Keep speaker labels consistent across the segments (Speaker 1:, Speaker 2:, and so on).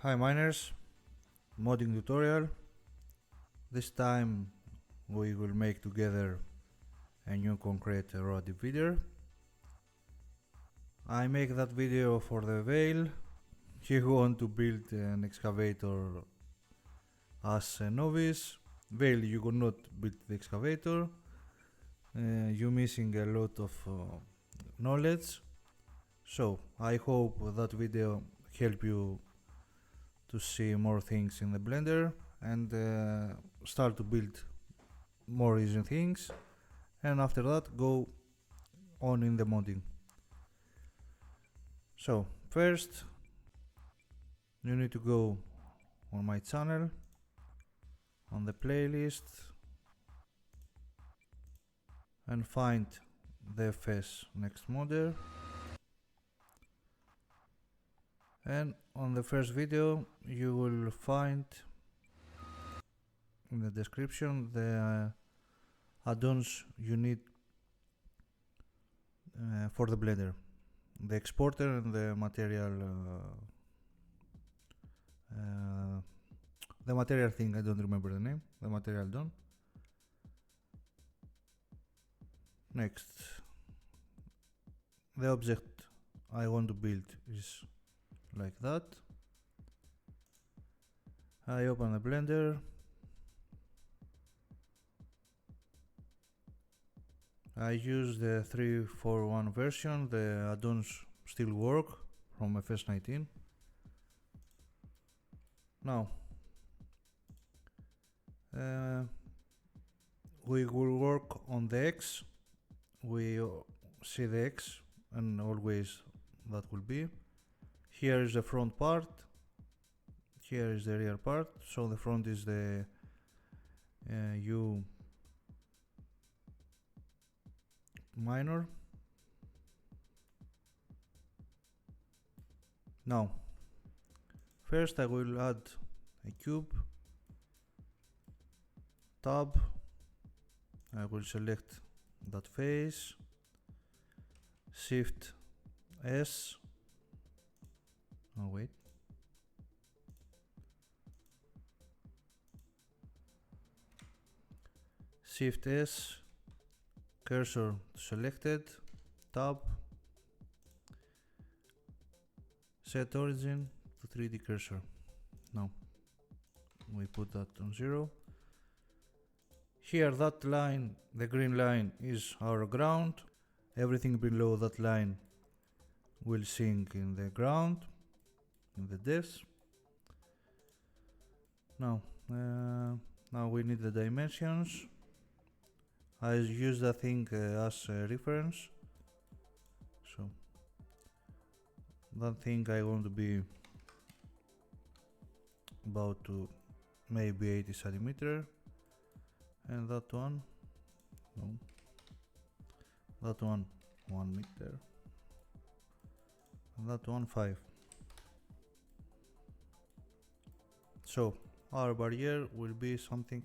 Speaker 1: Hi miners, modding tutorial. This time we will make together a new concrete road divider. I make that video for the Veil. You want to build an excavator as a novice. Veil, you will not build the excavator. You're missing a lot of knowledge. So I hope that video help you to see more things in the Blender and start to build more easy things, and after that go on in the modding. So first you need to go on my channel, on the playlist, and find the FS Next Modder, and on the first video you will find in the description the add-ons you need for the Blender, the exporter and the material thing. I don't remember the name. The material done. Next, the object I want to build is like that. I open the Blender. I use the 3.4.1 version. The add-ons still work from FS19. Now we will work on the X. We see the X, and always that will be. Here is the front part, here is the rear part. So the front is the U minor. Now first I will add a cube, tab, I will select that face, Shift S, oh wait, Shift S, cursor selected, tab, set origin to 3D cursor. Now we put that on 0. Here that line, the green line, is our ground. Everything below that line will sink in the ground, in the depths. Now we need the dimensions. I use that thing as a reference. So that thing I want to be about to maybe 80 centimeter, and that one, no, that one 1 meter, and that one 5. So our barrier will be something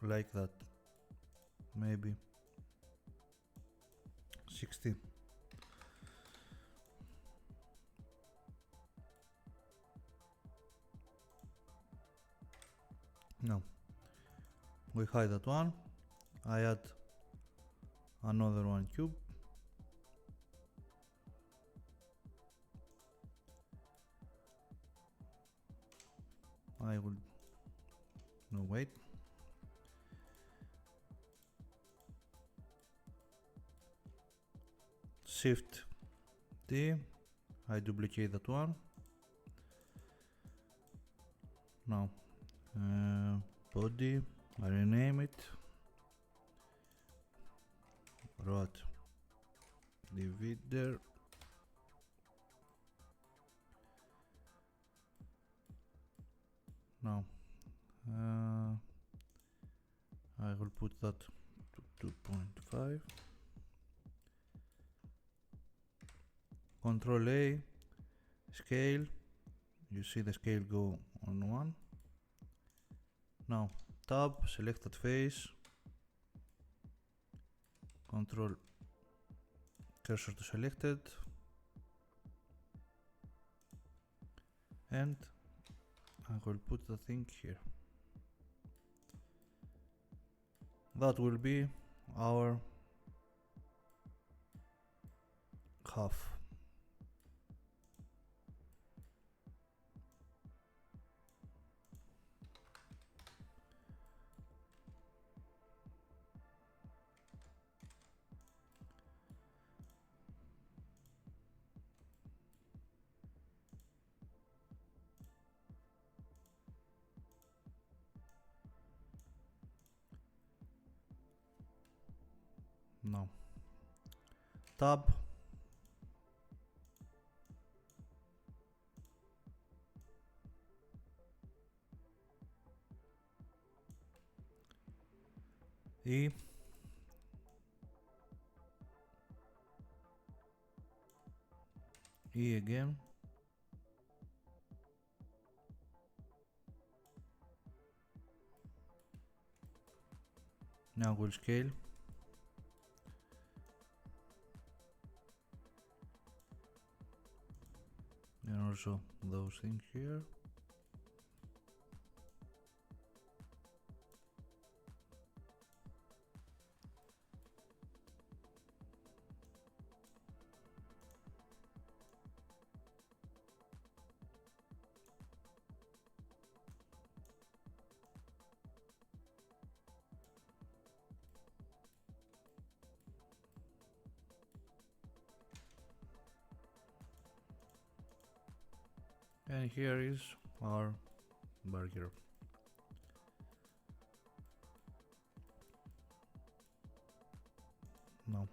Speaker 1: like that, maybe 60. Now we hide that one. I add another one cube. I will, no wait, Shift D, I duplicate that one. Now body, I rename it road divider. Now I will put that to 2.5. Control A, scale. You see the scale go on 1. Now tab, select that face, control cursor to selected, and I will put the thing here. That will be our half. No. Tab. E. E again. Now we'll scale. And also those things here. And here is our burger. No.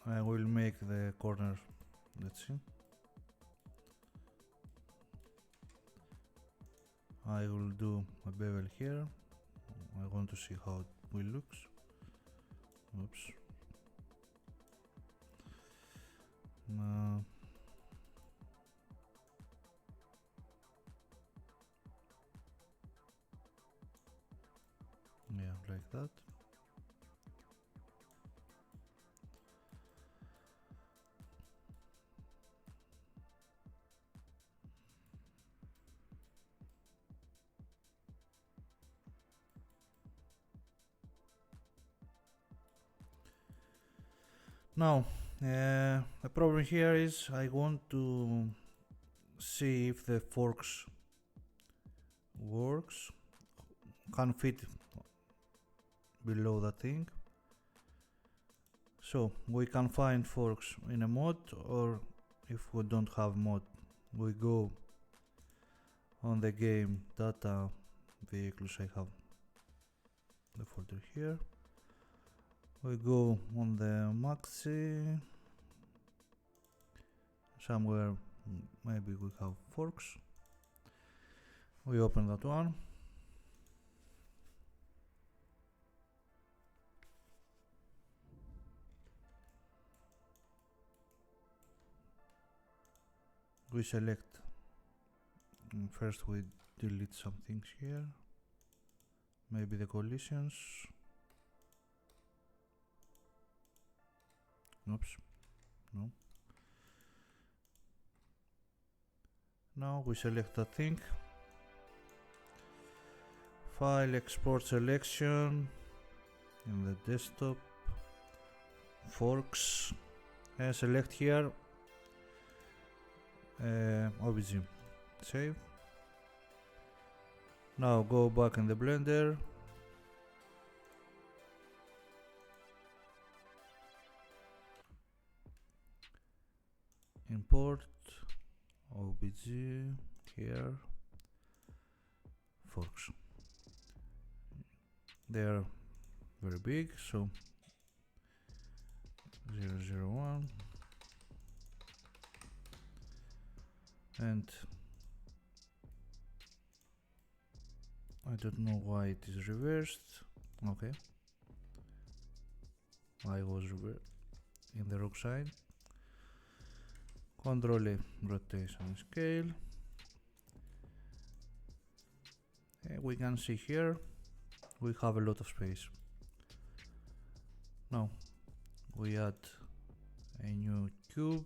Speaker 1: I will make the corner. Let's see. I will do a bevel here. I want to see how it will look. Oops. Yeah, like that. Now, the problem here is I want to see if the forks works, can fit below that thing. So we can find forks in a mod, or if we don't have mod, we go on the game data vehicles. I have the folder here. We go on the Maxi, somewhere maybe we have forks. We open that one. We select, first we delete some things here, maybe the collisions. Oops, no. Now we select that thing, file, export selection, in the desktop, forks, and select here OBJ, save. Now go back in the Blender, import OBJ here, forks. They are very big, so 001 and I don't know why it is reversed. Okay, I was in the wrong side. Control A, rotation and scale. We can see here we have a lot of space. Now we add a new cube,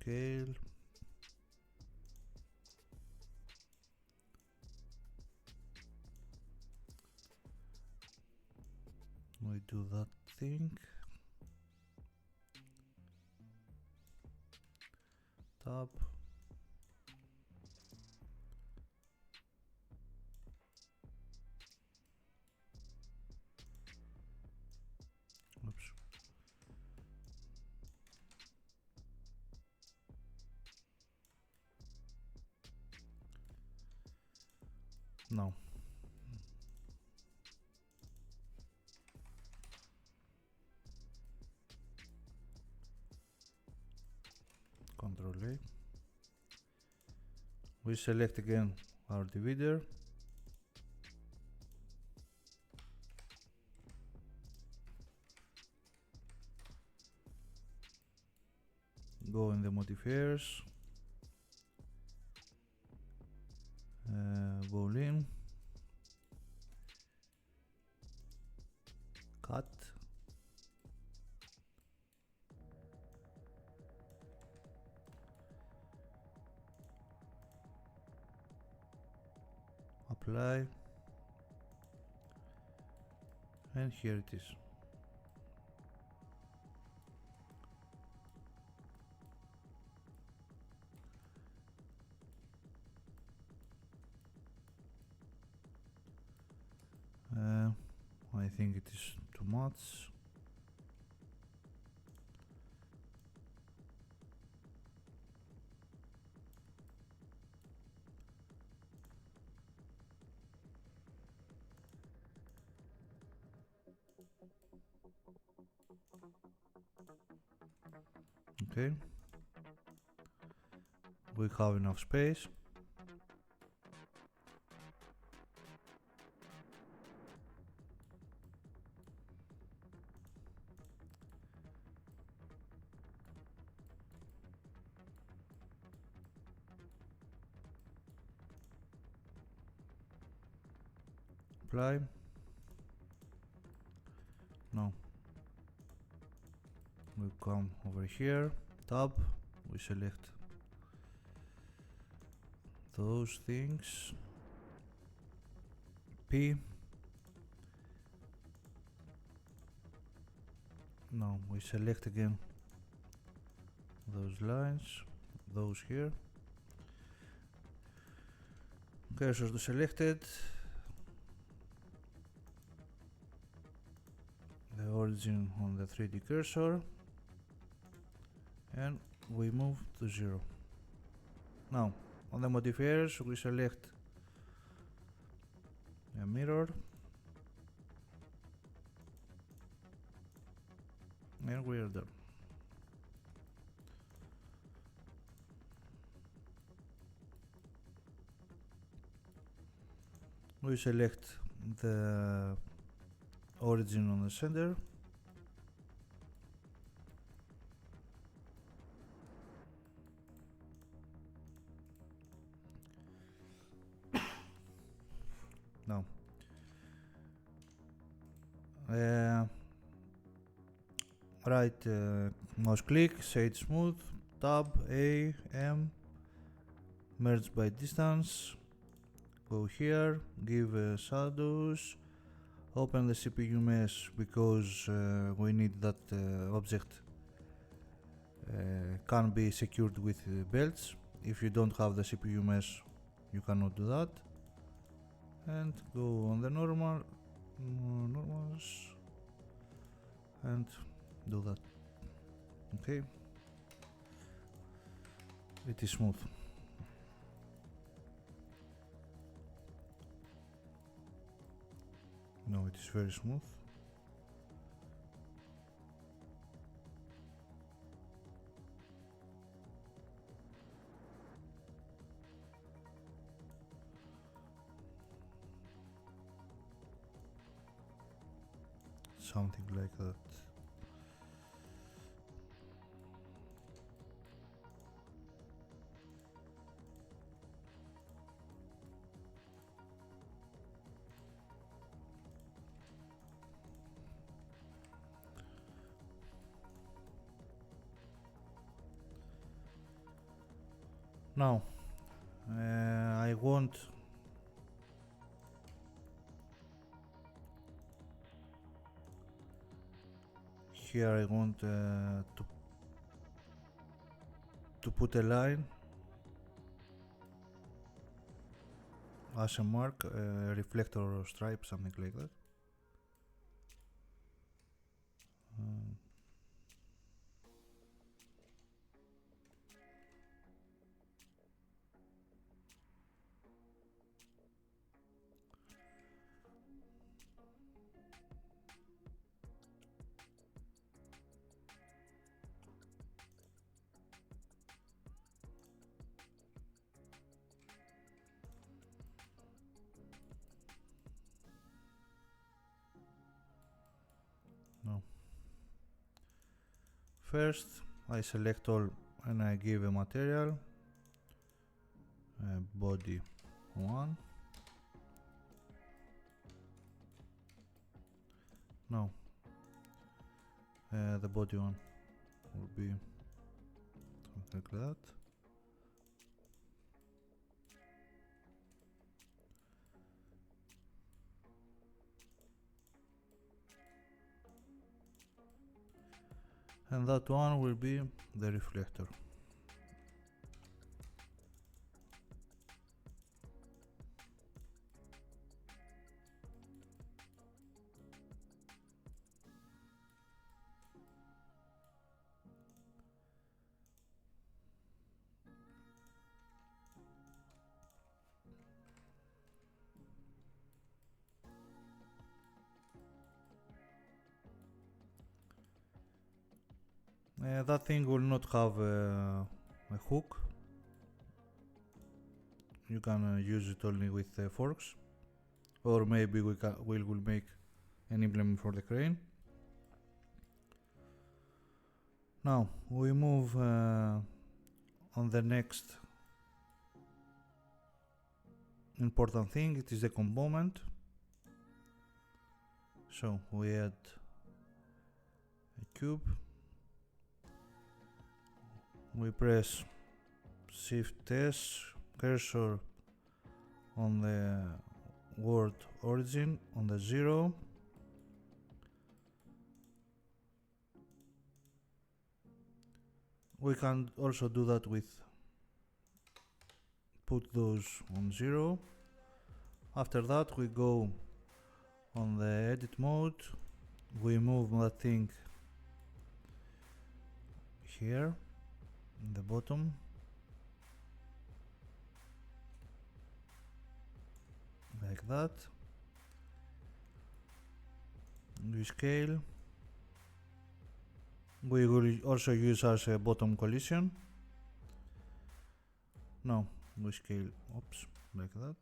Speaker 1: scale. We do that thing. Tab. Oops. No. Control A. We select again our divider. Go in the modifiers. Boolean. Cut. Apply. And here it is. I think it is too much. Okay. We have enough space. Apply. No. We come over here, tab, we select those things, P. No, we select again those lines, those here. Cursor to selected. The origin on the 3D cursor. And we move to 0. Now, on the modifiers, we select a mirror. And we are done. We select the origin on the center. Now, right mouse click, shade smooth, tab, A, M, merge by distance, go here, give shadows, open the CPU mesh because we need that object can be secured with belts. If you don't have the CPU mesh, you cannot do that. And go on the normals and do that. Okay, it is smooth. No, it is very smooth. Something like that. Now I want here I want to put a line as a mark, reflector or stripe, something like that. No. First I select all and I give a material, body 1. Now the body one will be something like that. And that one will be the reflector. That thing will not have a hook. You can use it only with forks, or maybe we will make an implement for the crane. Now we move on the next important thing. It is the component. So we add a cube. We press Shift S, cursor on the word origin on the 0. We can also do that with put those on 0. After that we go on the edit mode, we move that thing here in the bottom, like that. We scale. We will also use as a bottom collision. Now we scale, oops, like that.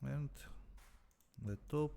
Speaker 1: And the top.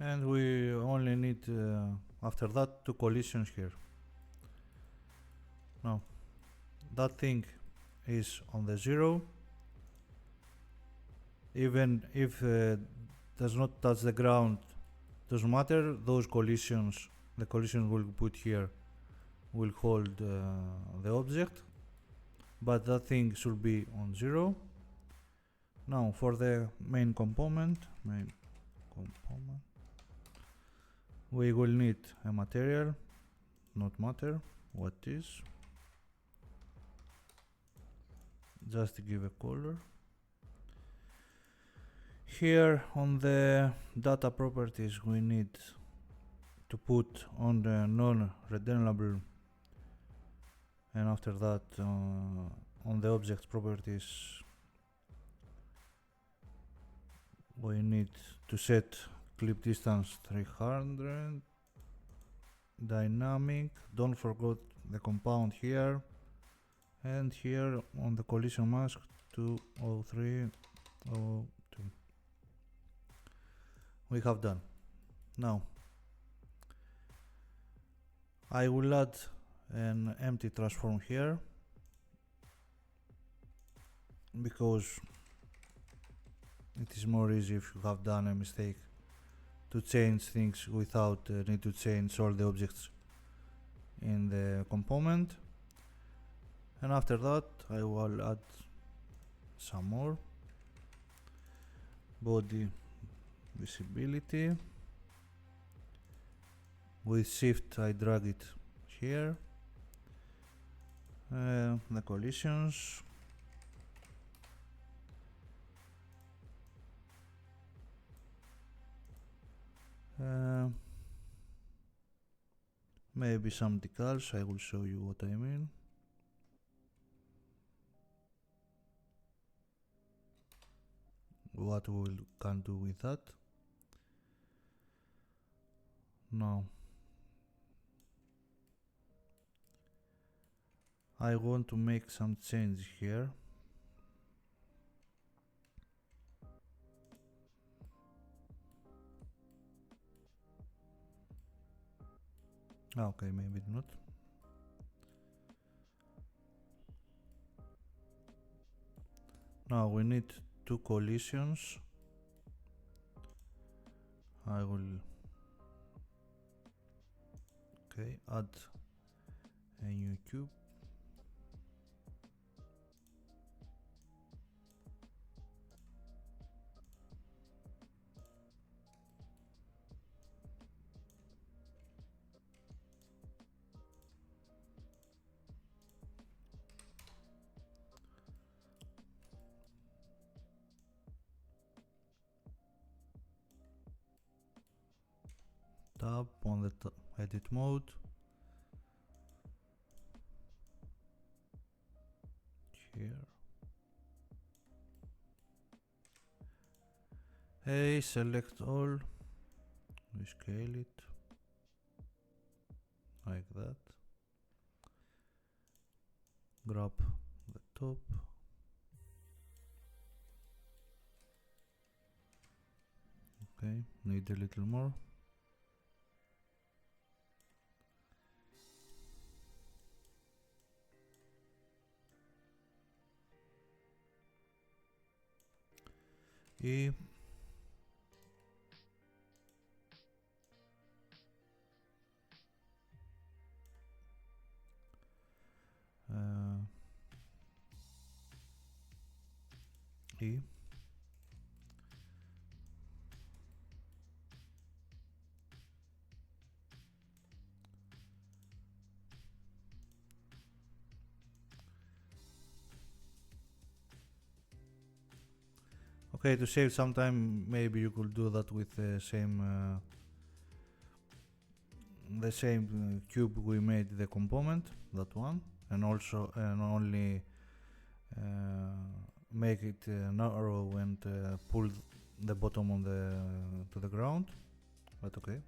Speaker 1: And we only need after that 2 collisions here. Now that thing is on the 0. Even if does not touch the ground, doesn't matter. Those collisions, the collision we'll put here will hold the object, but that thing should be on 0. Now for the main component, we will need a material, not matter what is, just to give a color. Here on the data properties we need to put on the non-redeemable, and after that on the object properties we need to set clip distance 300, dynamic, don't forget the compound here, and here on the collision mask 20302. We have done. Now I will add an empty transform here because it is more easy if you have done a mistake to change things without need to change all the objects in the component. And after that I will add some more body visibility. With shift I drag it here, the collisions, maybe some decals. I will show you what I mean. What we can do with that. Now I want to make some change here. Okay, maybe not. Now we need two collisions. I will add a new cube. Tab on the edit mode. Here. Hey, select all. We scale it like that. Grab the top. Okay, need a little more. E. E. Okay, to save some time, maybe you could do that with the same cube we made the component, that one, and also only make it narrow and pull the bottom on to the ground. But okay.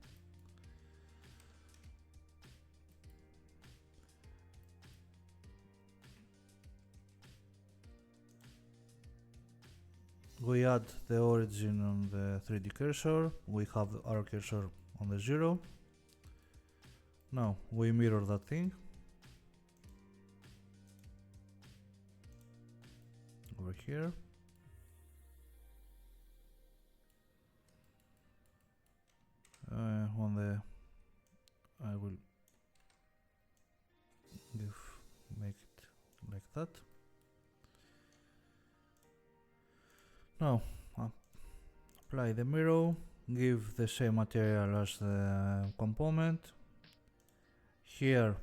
Speaker 1: We add the origin on the 3D cursor. We have our cursor on the 0. Now we mirror that thing over here. I will make it like that. Now apply the mirror, give the same material as the component. Here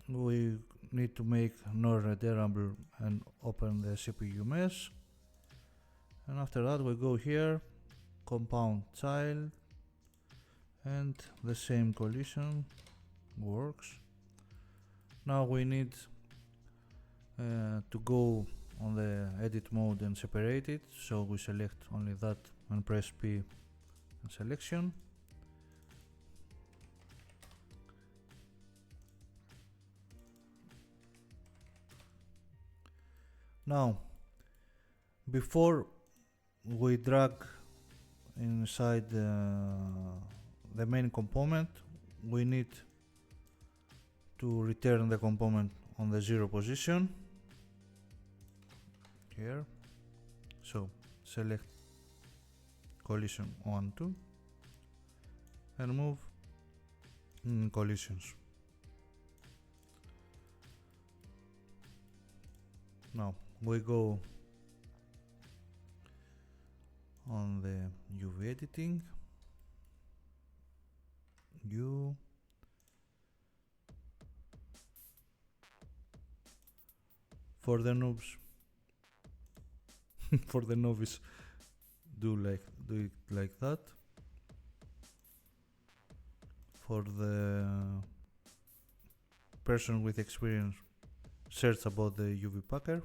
Speaker 1: we need to make non-readable and open the CPU mesh, and after that we go here, compound child, and the same collision works. Now we need to go on the edit mode and separate it, so we select only that and press P and selection. Now, before we drag inside the main component, we need to return the component on the 0 position here. So select collision 1, 2 and move collisions. Now we go on the UV editing, U, for the noobs, for the novice, do it like that. For the person with experience, search about the UV packer.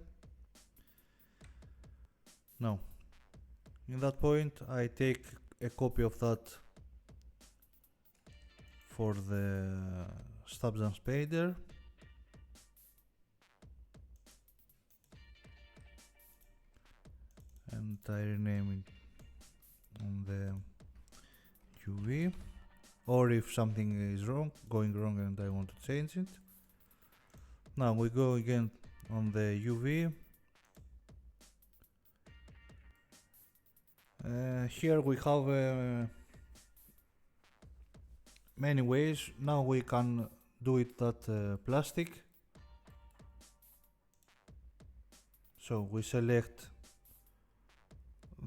Speaker 1: Now, in that point, I take a copy of that for the Stabs and Spader. And I rename it on the UV. Or if something is going wrong and I want to change it. Now we go again on the UV. Here we have many ways. Now we can do it that plastic. So we select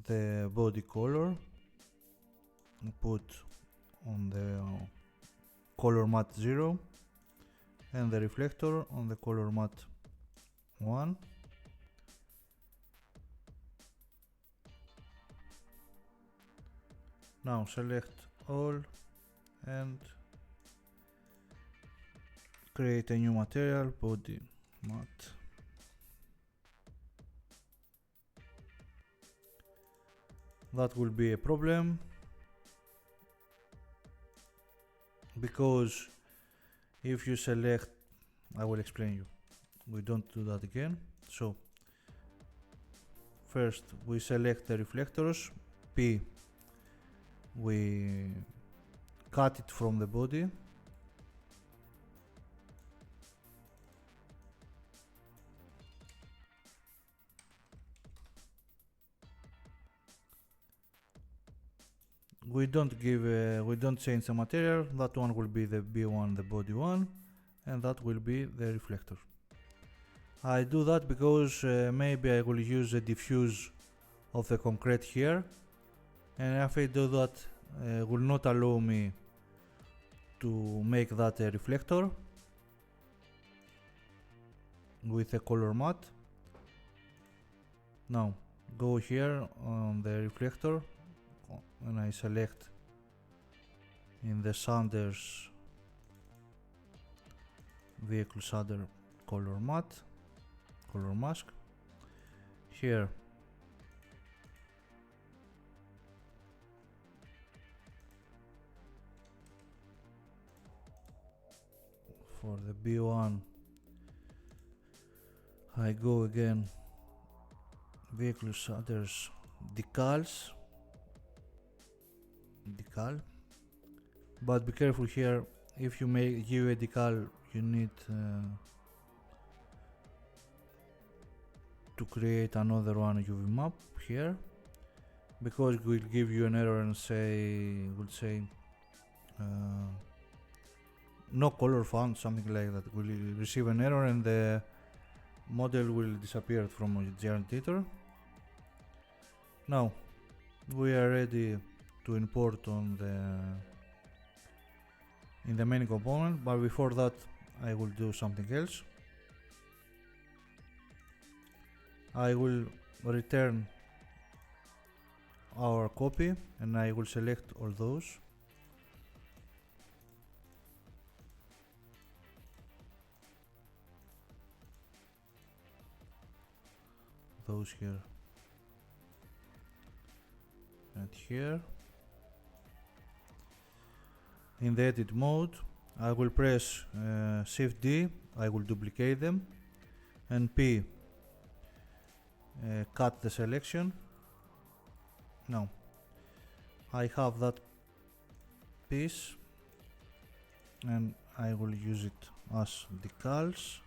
Speaker 1: the body color and put on the color matte 0 and the reflector on the color matte 1. Now select all and create a new material, body matte. That will be a problem because if you select, I will explain you, we don't do that again. So first we select the reflectors, P, we cut it from the body, we don't change the material. That one will be the B1, the body one, and that will be the reflector. I do that because maybe I will use a diffuse of the concrete here, and if I do that will not allow me to make that a reflector with a color matte. Now go here on the reflector and I select in the Sanders vehicle shader color matte, color mask. Here for the B1 I go again vehicle shaders decal, but be careful here. If you give a decal, you need to create another one UV map here, because it will give you an error and will say no color found, something like that. Will receive an error and the model will disappear from the editor. Now we are ready to import in the main component, but before that I will do something else. I will return our copy and I will select all those. goes here and here. In the edit mode, I will press Shift D, I will duplicate them, and P, cut the selection. Now, I have that piece and I will use it as decals.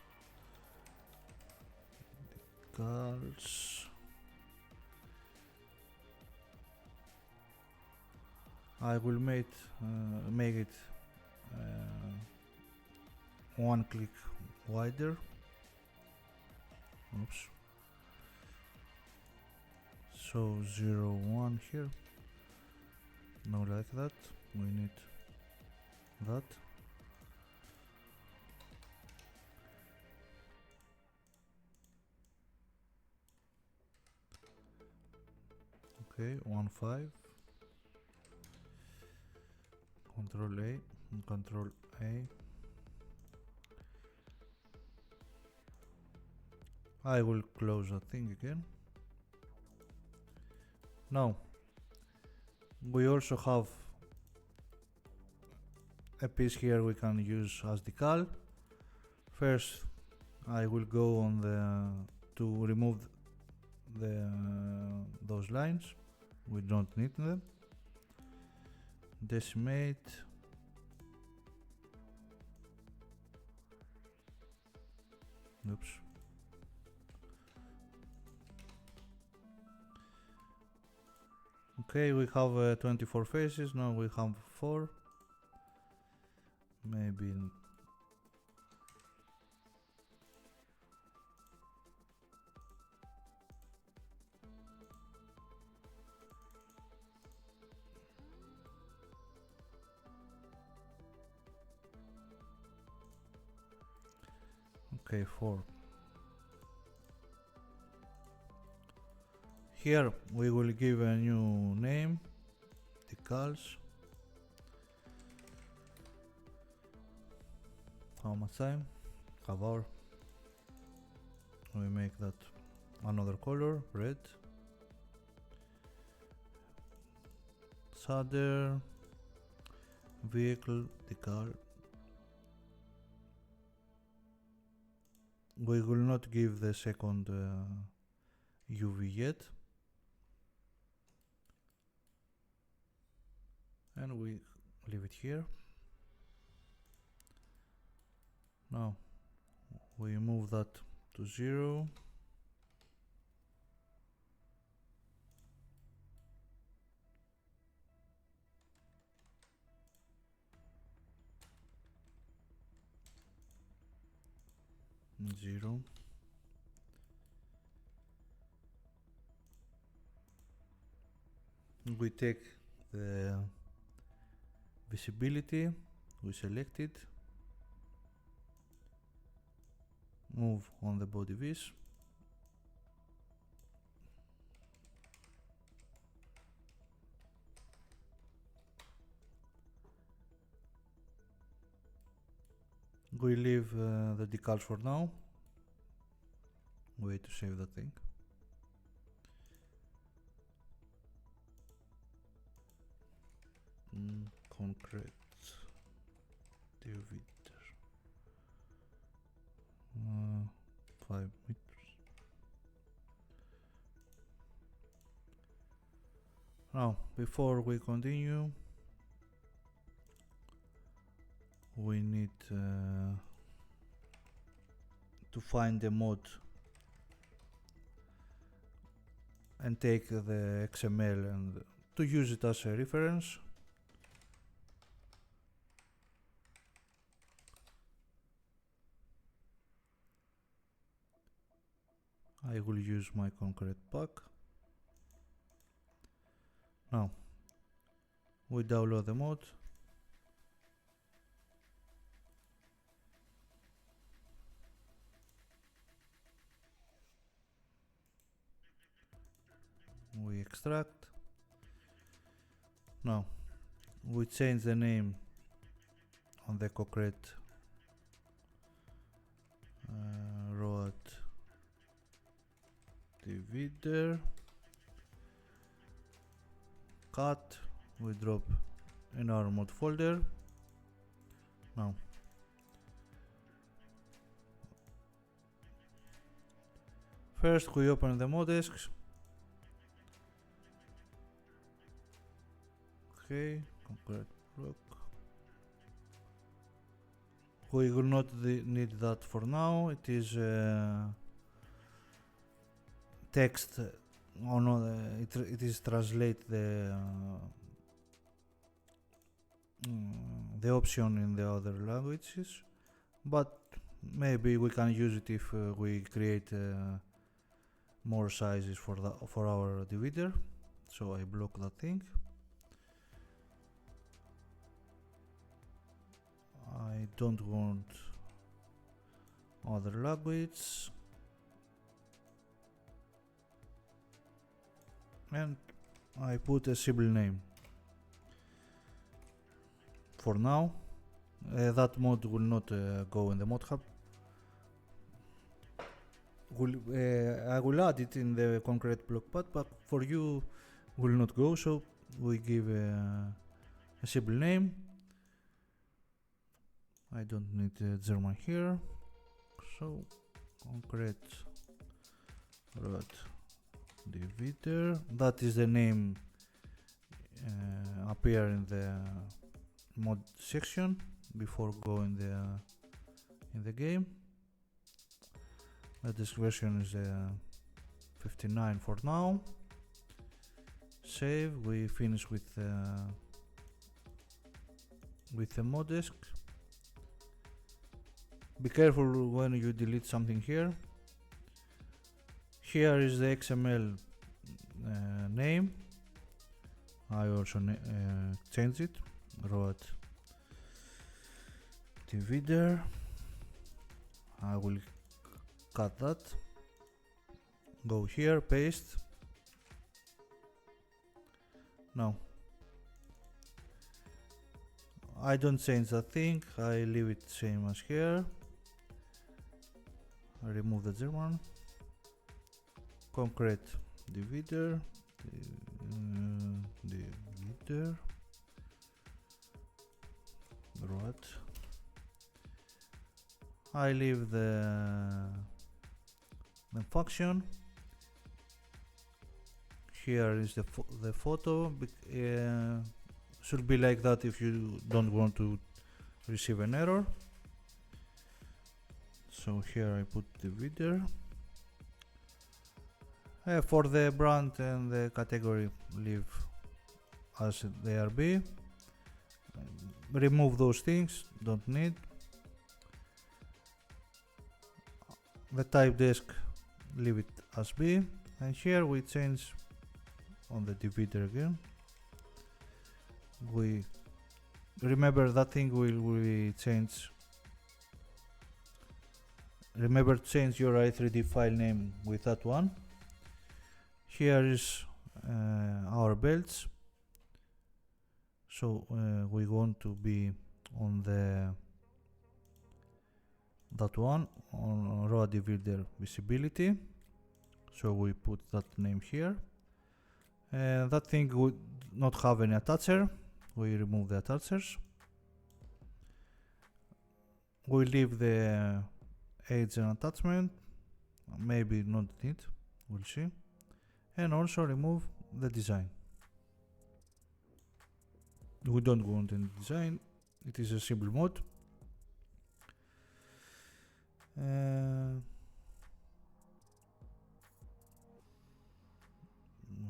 Speaker 1: I will make it one click wider. Oops. So 0, 1 here. No, like that. We need that. Okay, 1, 5. Control A and Control A. I will close that thing again. Now, we also have a piece here we can use as decal. First, I will go on to remove those lines. We don't need them. Decimate. Oops. Okay, we have 24 faces, now we have 4. Maybe okay, 4. Here we will give a new name, decals. How much time? Half hour. We make that another color, red. Shader, vehicle, decal. We will not give the second UV yet. And we leave it here. Now we move that to 0. We take the visibility, we select it, move on the body vis, we leave the decals for now. Wait to save that thing. Concrete diameter 5 meters. Now, before we continue, we need to find the mod and take the XML and to use it as a reference. I will use my concrete pack. Now we download the mod. We extract. Now we change the name on the concrete road divider cut, we drop in our mod folder. Now first we open the modesks. Okay, concrete block. We will not need that for now. It is text. Oh no, it is translate the option in the other languages, but maybe we can use it if we create more sizes for our divider. So I block that thing. I don't want other language, and I put a simple name for now. That mod will not go in the mod hub. I will add it in the concrete block path, but for you will not go, so we give a simple name. I don't need German here, so concrete road divider, that is the name appear in the mod section before going in the game. This version is 59 for now. Save. We finish with the mod desk. Be careful when you delete something here. Here is the XML name. I also changed it. Road divider. I will cut that. Go here, paste. Now I don't change that thing. I leave it same as here. I remove the German. Concrete divider. Divider. Road. I leave the function. Here is the photo. Should be like that if you don't want to receive an error. So here I put the divider. For the brand and the category, leave as they are be. Remove those things, don't need. The type desk, leave it as be. And here we change on the divider again. We remember that thing we change. Remember to change your i3D file name with that one. Here is our belts. So we want to be on that one on raw divider visibility. So we put that name here. That thing would not have any attacher. We remove the attachers. We leave the edge and attachment. Maybe not need. We'll see. And also remove the design. We don't want any design. It is a simple mod.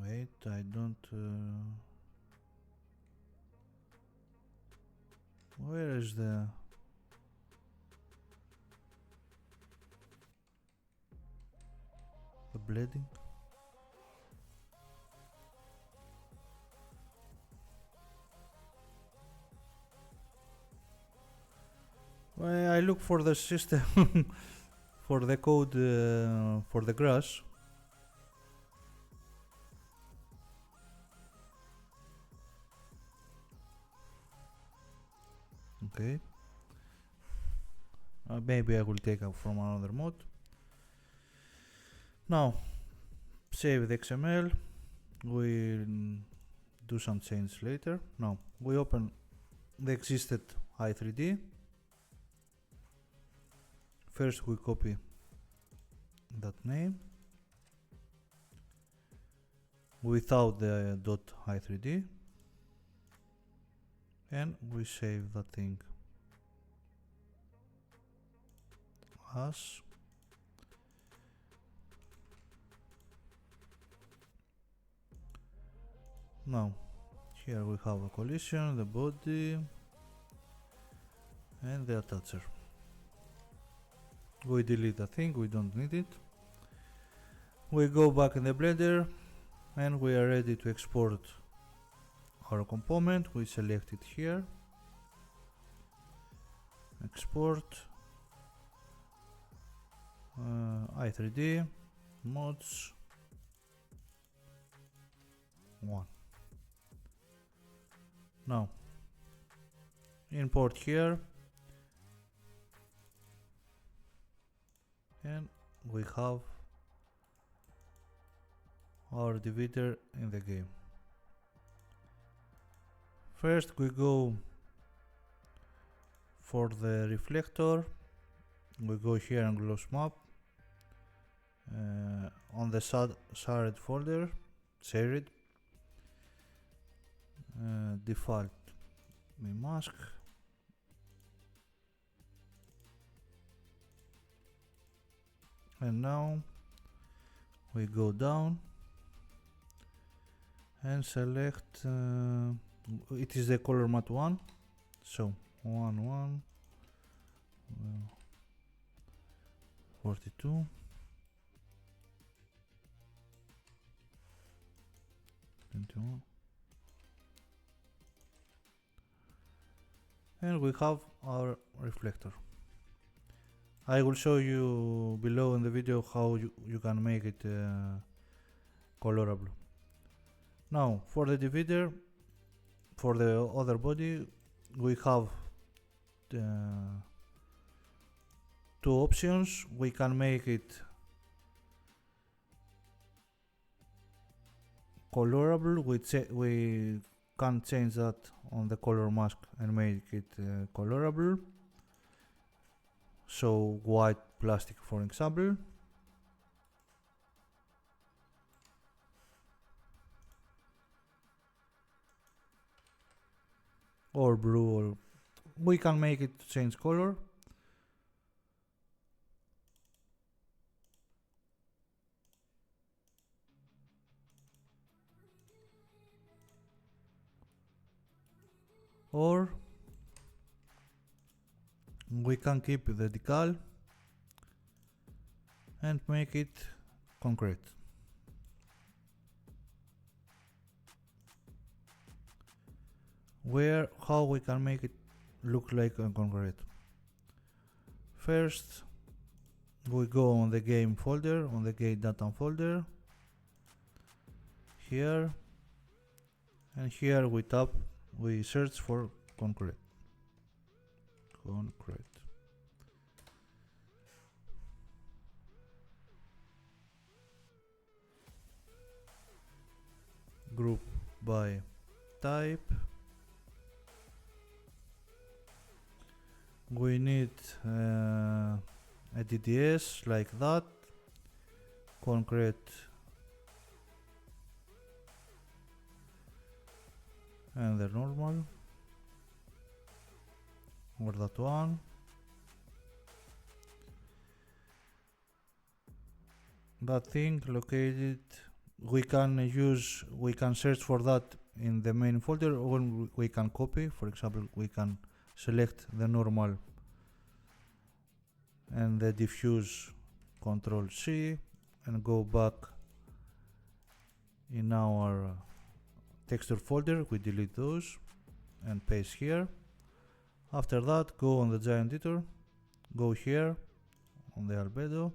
Speaker 1: Wait, I don't. Where is the bleeding? I look for the system for the code for the grass. Okay. Maybe I will take up from another mod. Now, save the XML. We'll do some change later. Now we open the existed i3D. First we copy that name without the .i3D and we save that thing as now. Here we have a collision, the body and the attacher. We delete the thing, we don't need it. We go back in the Blender and we are ready to export our component. We select it here, export, i3D, mods, 1. Now import here and we have our divider in the game. First we go for the reflector. We go here and gloss map on the shared folder, shared, default mask, and now we go down and select it is the color matte 1, so 1 42 21 and we have our reflector. I will show you below in the video how you can make it colorable. Now for the divider, for the other body, we have two options. We can make it colorable. We can change that on the color mask and make it colorable. So white plastic, for example. Or blue, or we can make it to change color. Or we can keep the decal and make it concrete. How we can make it look like a concrete? First we go on the game folder, on the game data folder, here, and here we tap, we search for concrete. Group by type. We need a DDS like that, concrete, and the normal, or that one. That thing located, we can search for that in the main folder, or we can copy. For example, we can select the normal and the diffuse, Control C, and go back in our texture folder. We delete those and paste here. After that, go on the giant editor, go here on the albedo,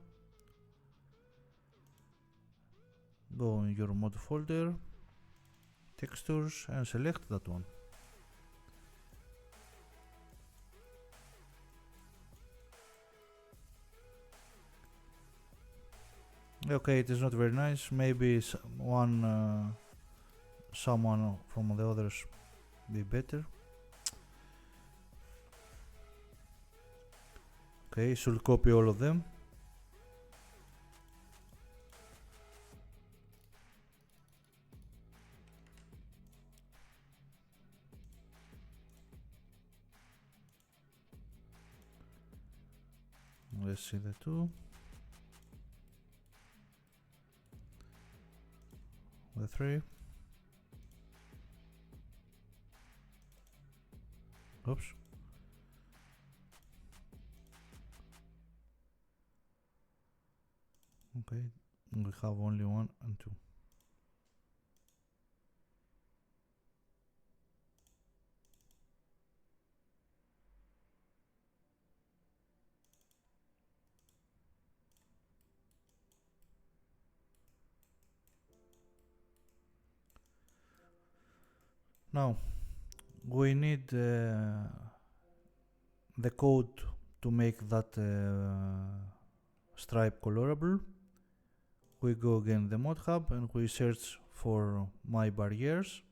Speaker 1: go in your mod folder, textures, and select that one. Okay, it is not very nice. Maybe someone from the others be better. Okay, should copy all of them. Let's see the two. The three. Oops. Okay, we have only 1 and 2. Now we need the code to make that stripe colorable. We go again the mod hub and we search for my barriers.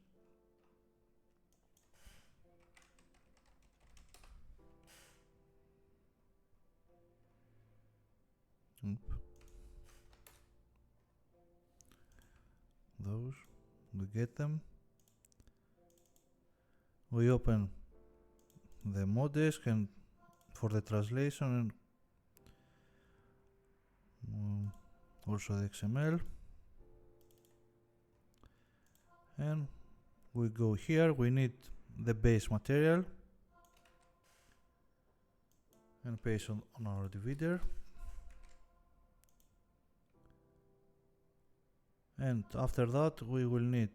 Speaker 1: Those, we get them. We open the mod desk and for the translation and also the XML, and we go here. We need the base material and paste on our divider, and after that we will need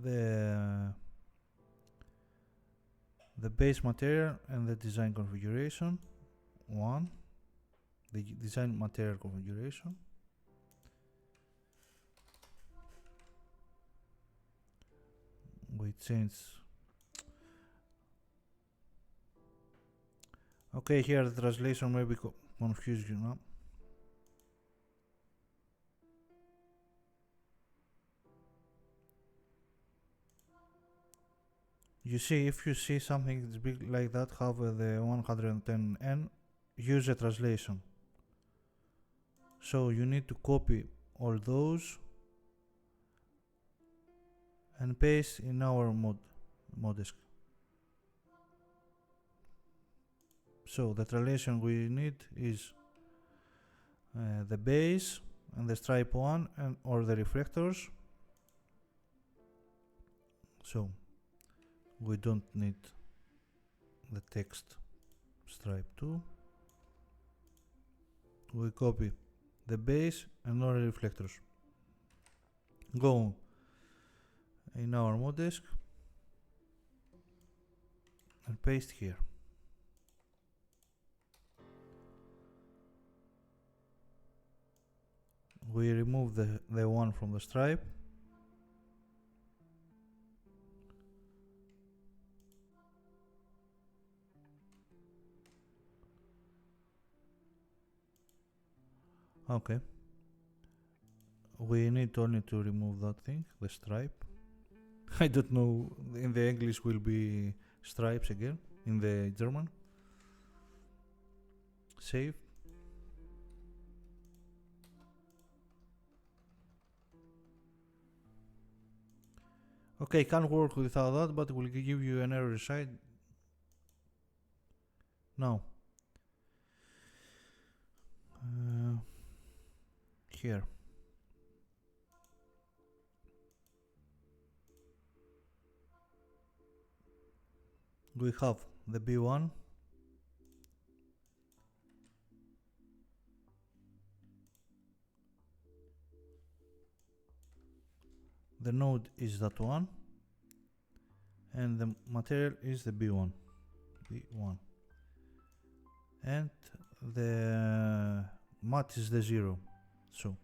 Speaker 1: the base material and the design configuration. The design material configuration. We change. Okay, here the translation may be confuse you now. You see, if you see something that's big like that, have the 110N, use a translation. So you need to copy all those and paste in our mod desk. So the translation we need is the base and the stripe 1 and or the reflectors. So we don't need the text stripe 2. We copy the base and all the reflectors. Go in our mod desk and paste here. We remove the one from the stripe. Okay. We need only to remove that thing, the stripe. I don't know, in the English will be stripes again, in the German. Save. Okay, can't work without that, but will give you an error side. Now, here. We have the B1. The node is that one. And the material is the B1. And the mat is the 0. So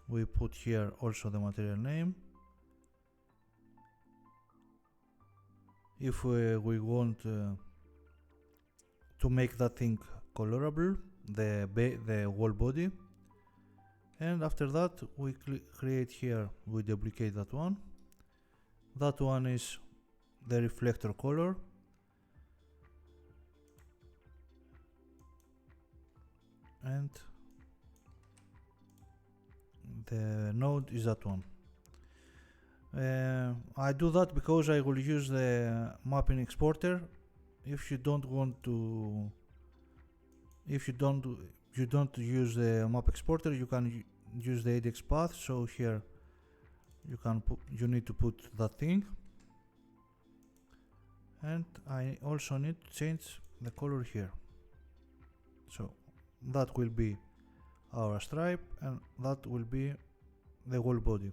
Speaker 1: we put here also the material name. If we want to make that thing colorable, the wall body, and after that we create here, we duplicate that one. That one is the reflector color, and the node is that one. I do that because I will use the mapping exporter. If you don't want to, if you don't use the map exporter, you can use the ADX path. So here you need to put that thing, and I also need to change the color here. So that will be our stripe, and that will be the wall body.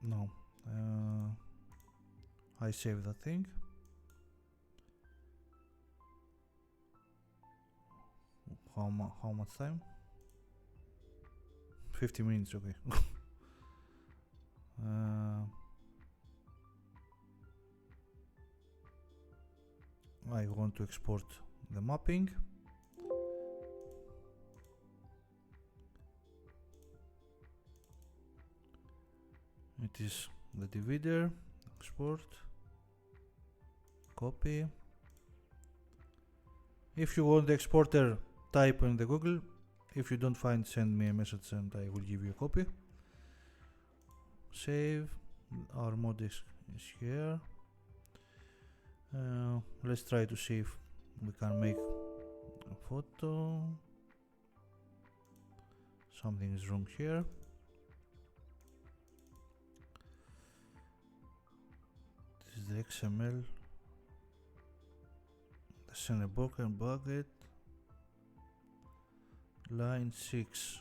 Speaker 1: No, I save that thing. How much time? 50 minutes, okay. I want to export the mapping. It is the divider, export, copy. If you want the exporter, type in the Google. If you don't find, send me a message and I will give you a copy. Save. Our model is here. Let's try to see if we can make a photo. Something is wrong here. This is the XML. The Sennenbocken bucket. Line 6.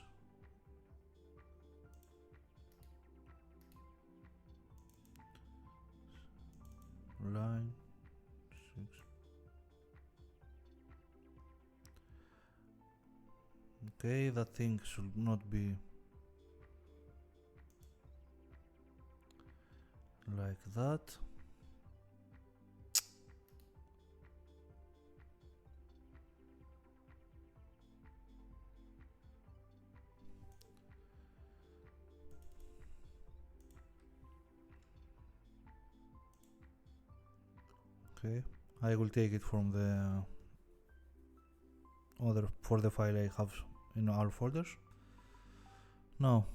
Speaker 1: Line 6. Okay, that thing should not be like that. Okay, I will take it from the other for the file I have in our folders. Now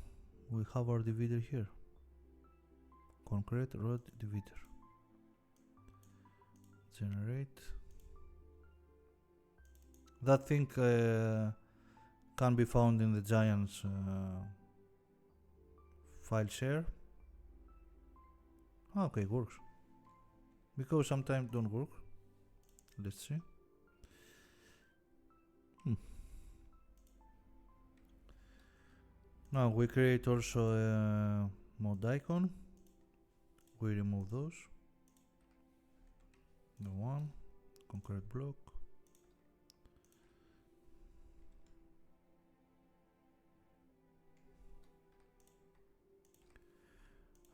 Speaker 1: we have our divider here. Concrete road divider. Generate. That thing can be found in the Giants file share. Okay, works. Because sometimes don't work. Let's see. Now we create also a mod icon. We remove those. The one, concrete block.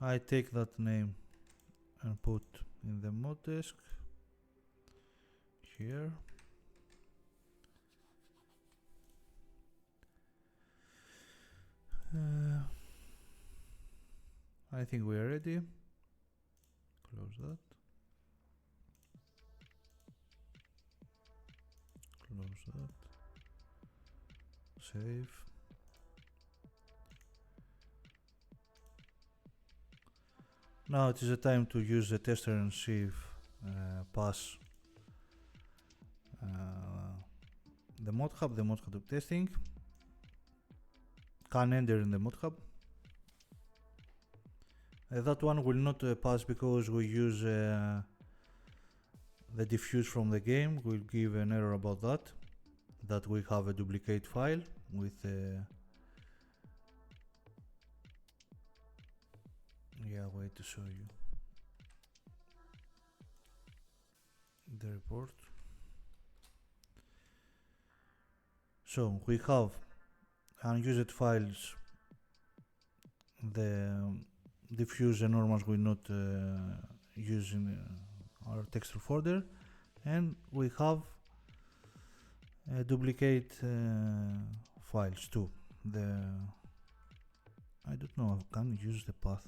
Speaker 1: I take that name and put in the mod desk here. I think we are ready. Close that. Close that. Save. Now it is the time to use the tester and see if pass the mod hub testing. Can enter in the mod hub. That one will not pass because we use the diffuse from the game. Will give an error about that we have a duplicate file with wait to show you the report. So we have unused files. The diffuse and normals will not use in our texture folder, and we have duplicate files too. I don't know, I can use the path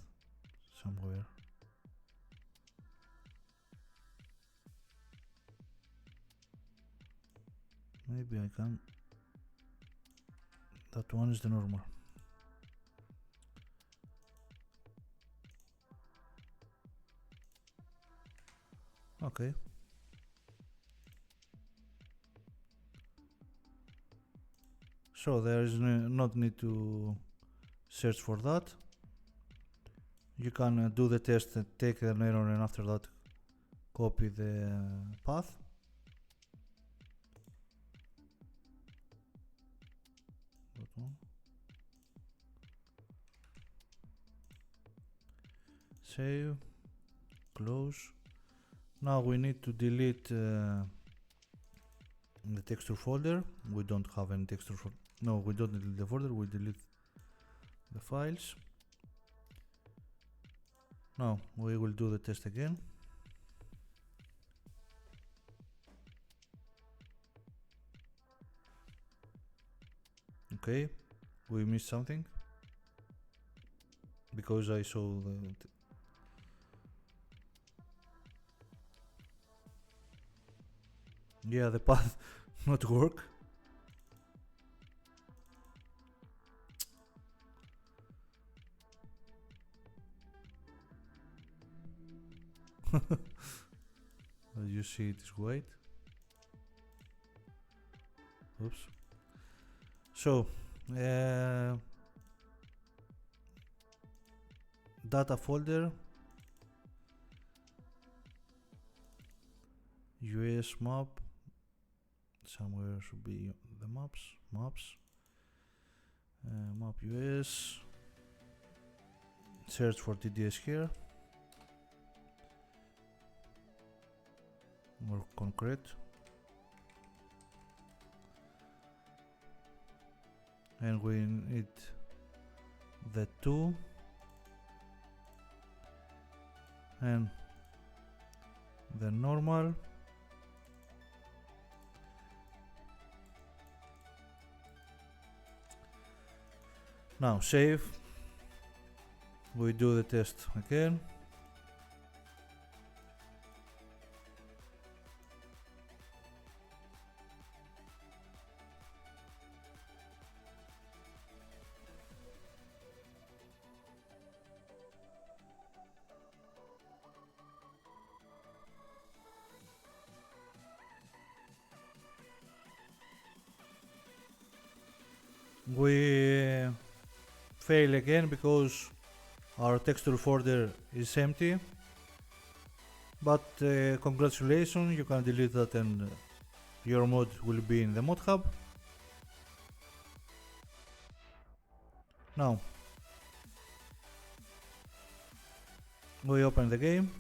Speaker 1: somewhere. Maybe I can. That one is the normal. Okay. So there is not need to search for that. You can do the test, take an error, and after that copy the path. That one. Save, close. Now we need to delete the texture folder. We don't have any texture folder. No, we don't delete the folder, we delete the files. Now we will do the test again. Okay, we missed something because I saw the yeah, the path not work. As you see, it is white. Oops. So data folder, US map, somewhere should be the maps, map US, search for TDS here, more concrete, and we need the 2 and the normal. Now save, we do the test again. We fail again because our texture folder is empty, but congratulations, you can delete that and your mod will be in the mod hub. Now we open the game.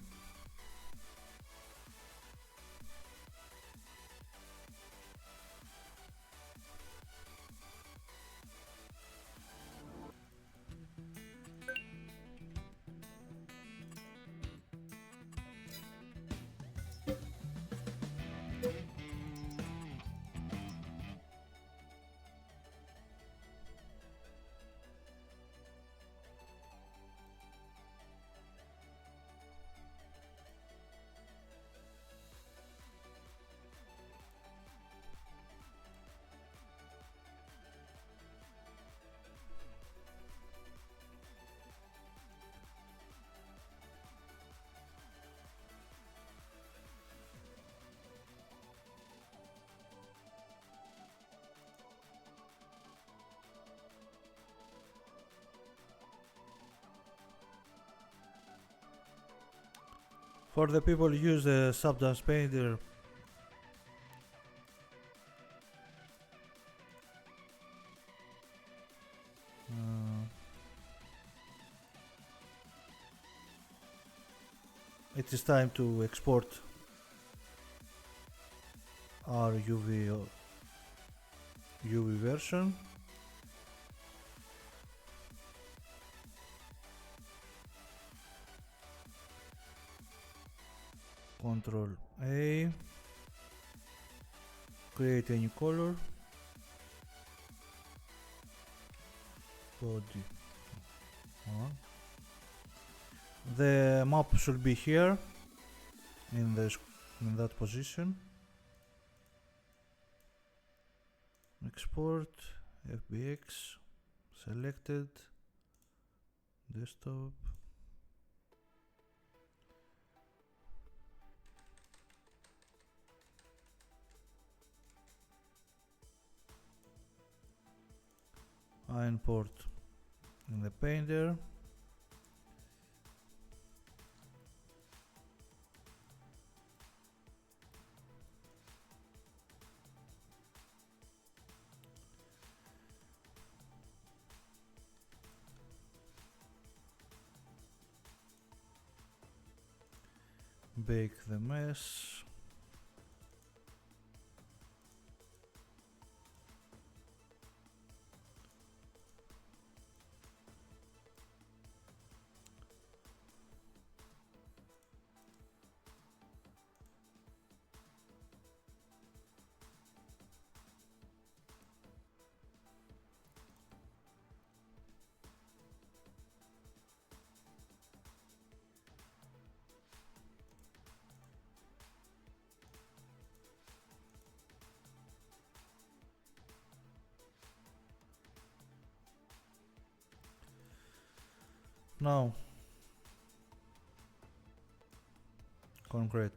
Speaker 1: For the people who use the Substance Painter, it is time to export our UV version. Control A, create a new color, body on. The map should be here in that position. Export FBX selected, desktop. I import in the painter. Bake the mesh. Now, concrete.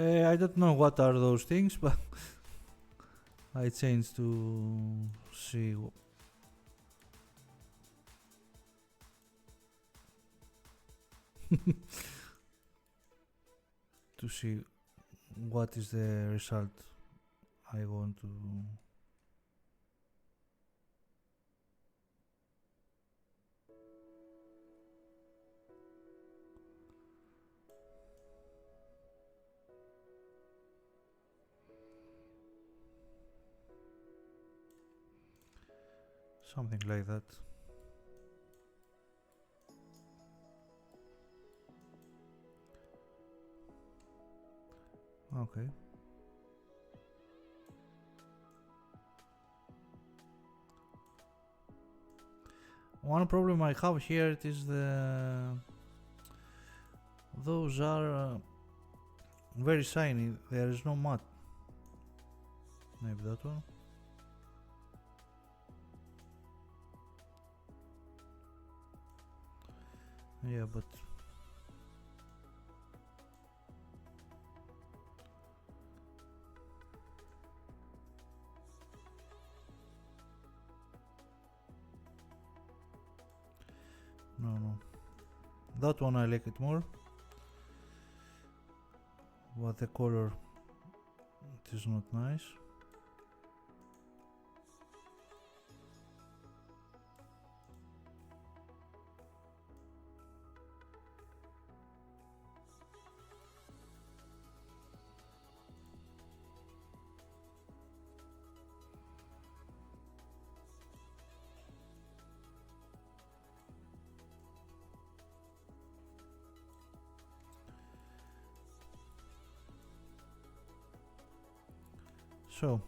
Speaker 1: I don't know what are those things, but I changed to see to see what is the result I want to. Something like that. Okay. One problem I have here it is those are very shiny. There is no matte. Maybe that one. Yeah, but no. That one I like it more. But the color it is not nice. So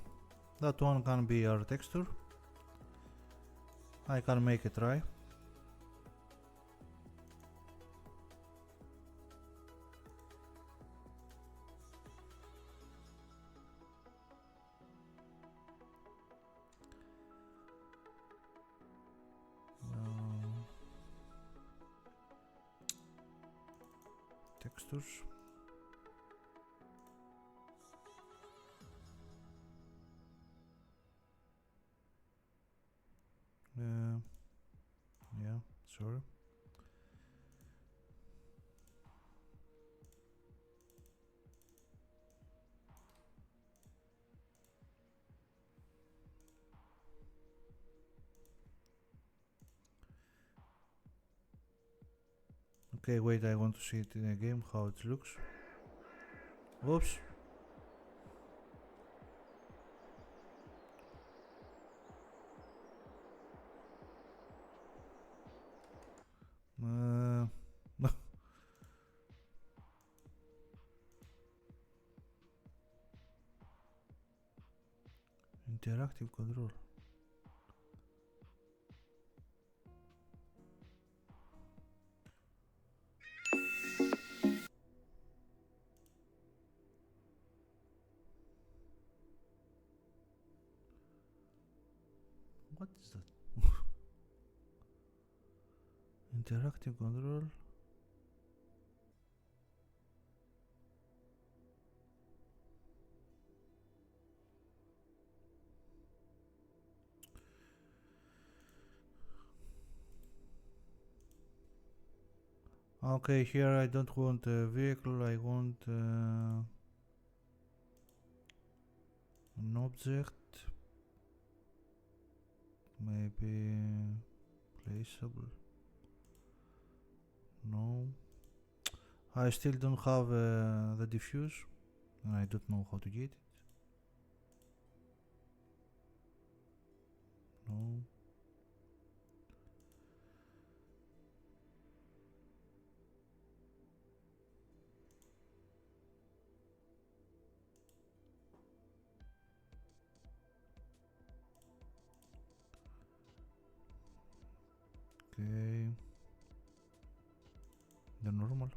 Speaker 1: that one can be our texture. I can make a try. Textures. Okay, wait, I want to see it in a game, how it looks. Oops. Interactive control. What is that? Interactive control. Okay, here I don't want a vehicle, I want an object, maybe placeable. No, I still don't have the diffuse and I don't know how to get it. No. Okay, the normal.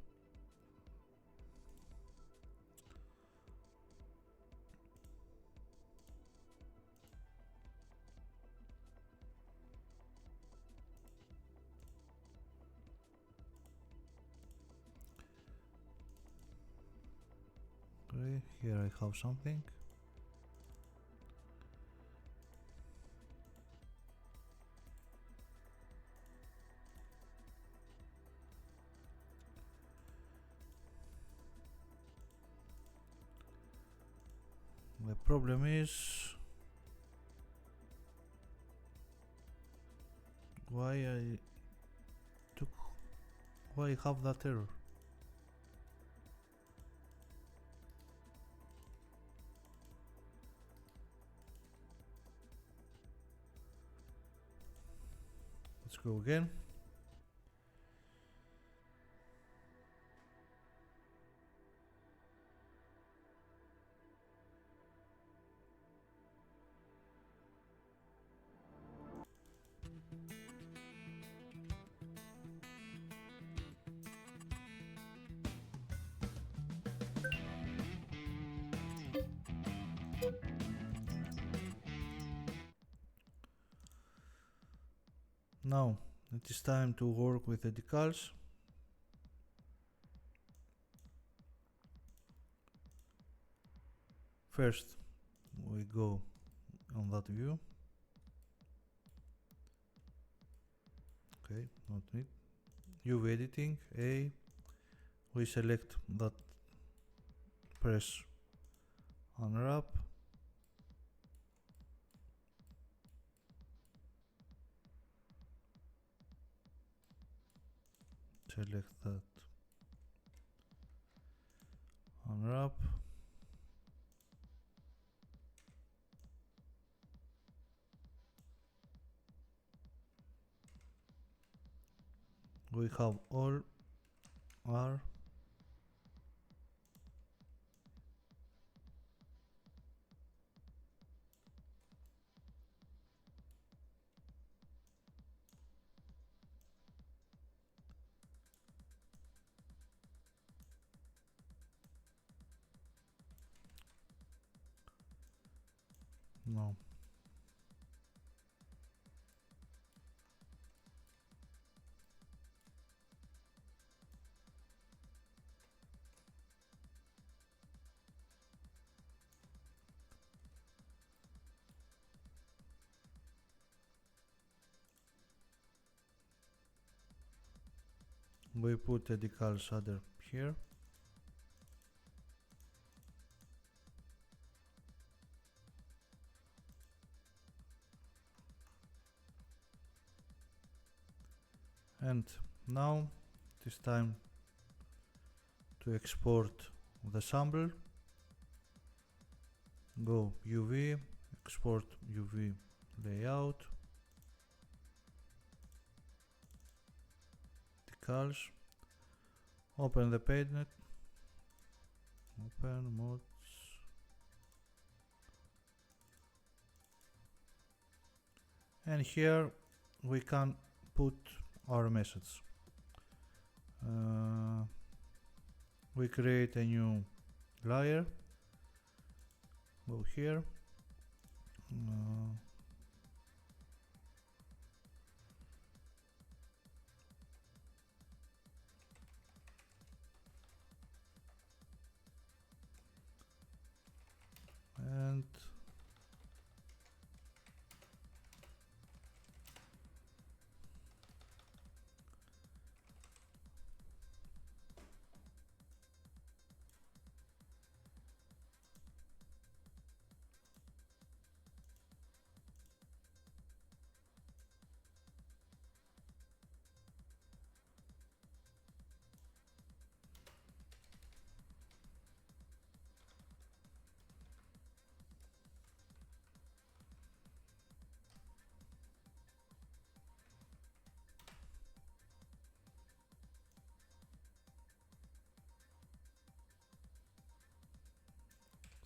Speaker 1: Okay, here I have something. The problem is why I have that error. Let's go again. Now it is time to work with the decals. First we go on that view. Okay, not need. UV editing, A. We select that, press unwrap. Select that, unwrap. We have all R. No. We put a decal shader here. And now It is time to export the sample. Go UV, export UV layout, decals, open the paintnet, open mods, and here we can put our message. We create a new layer, go here, and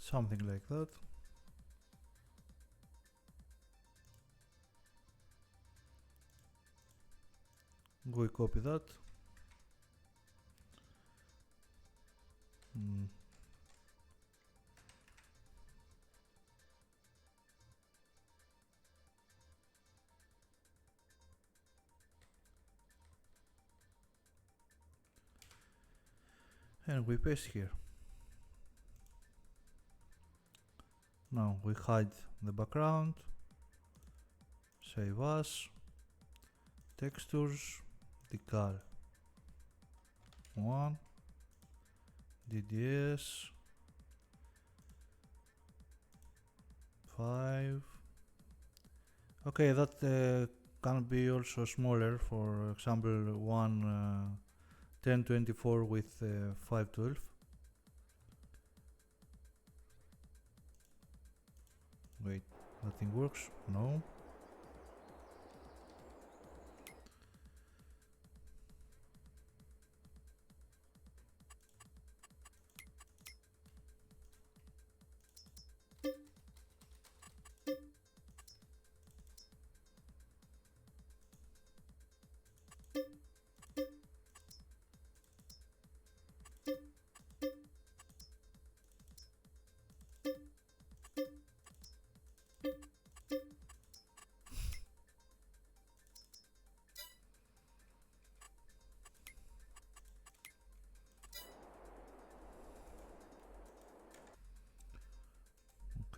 Speaker 1: something like that. We copy that. And we paste here. Now we hide the background, save as, textures, decal 1, DDS 5. Okay, that can be also smaller, for example 1024 with 512. Wait, nothing works? No.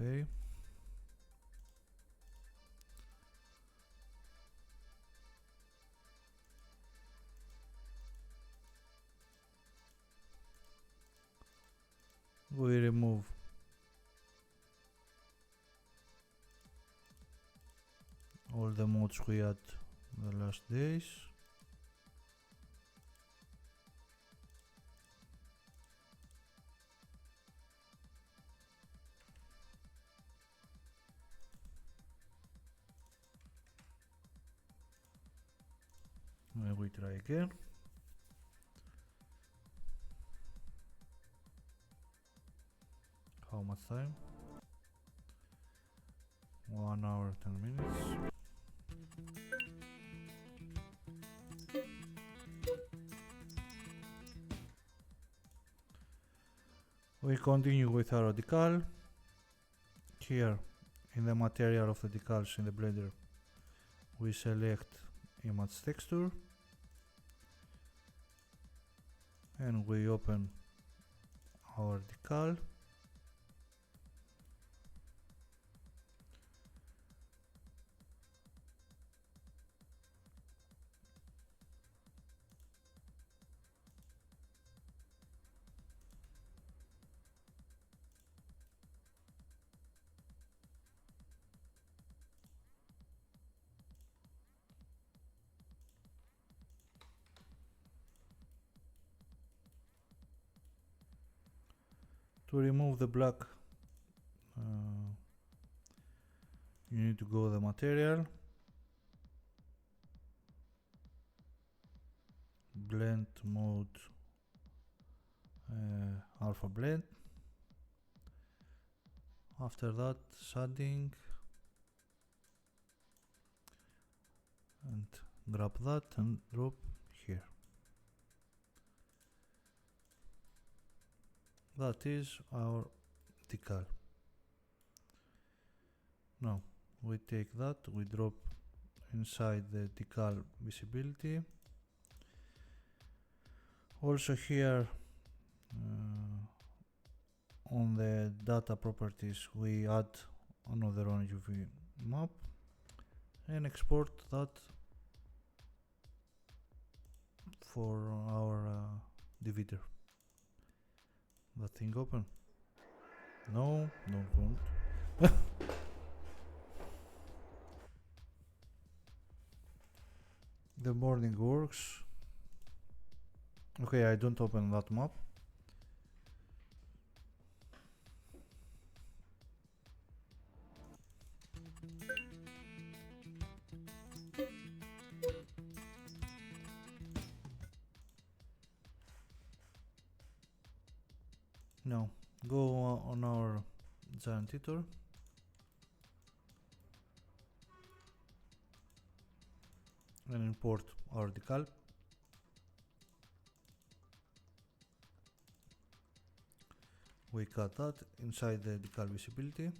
Speaker 1: Okay. We remove all the mods we had the last days. We try again. How much time? 1 hour 10 minutes. We continue with our decal. Here in the material of the decals in the Blender, we select image texture and we open our decal. To remove the black, you need to go the material, blend mode, alpha blend. After that, shading, and grab that and drop here. That is our decal. Now we take that, we drop inside the decal visibility. Also here on the data properties we add another OnUV map and export that for our divider. That thing open? No, don't want. The morning works. Okay, I don't open that map. Now go on our giant editor. And import our decal. We cut that inside the decal visibility.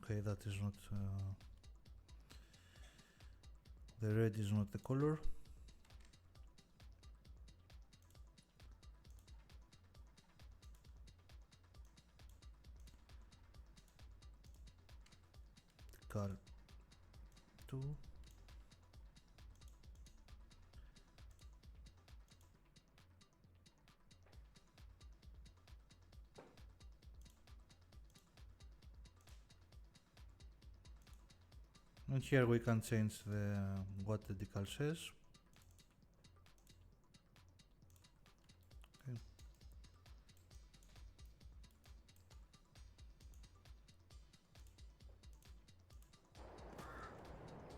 Speaker 1: Okay, that is not the red is not the color. Decal 2. And here we can change what the decal says.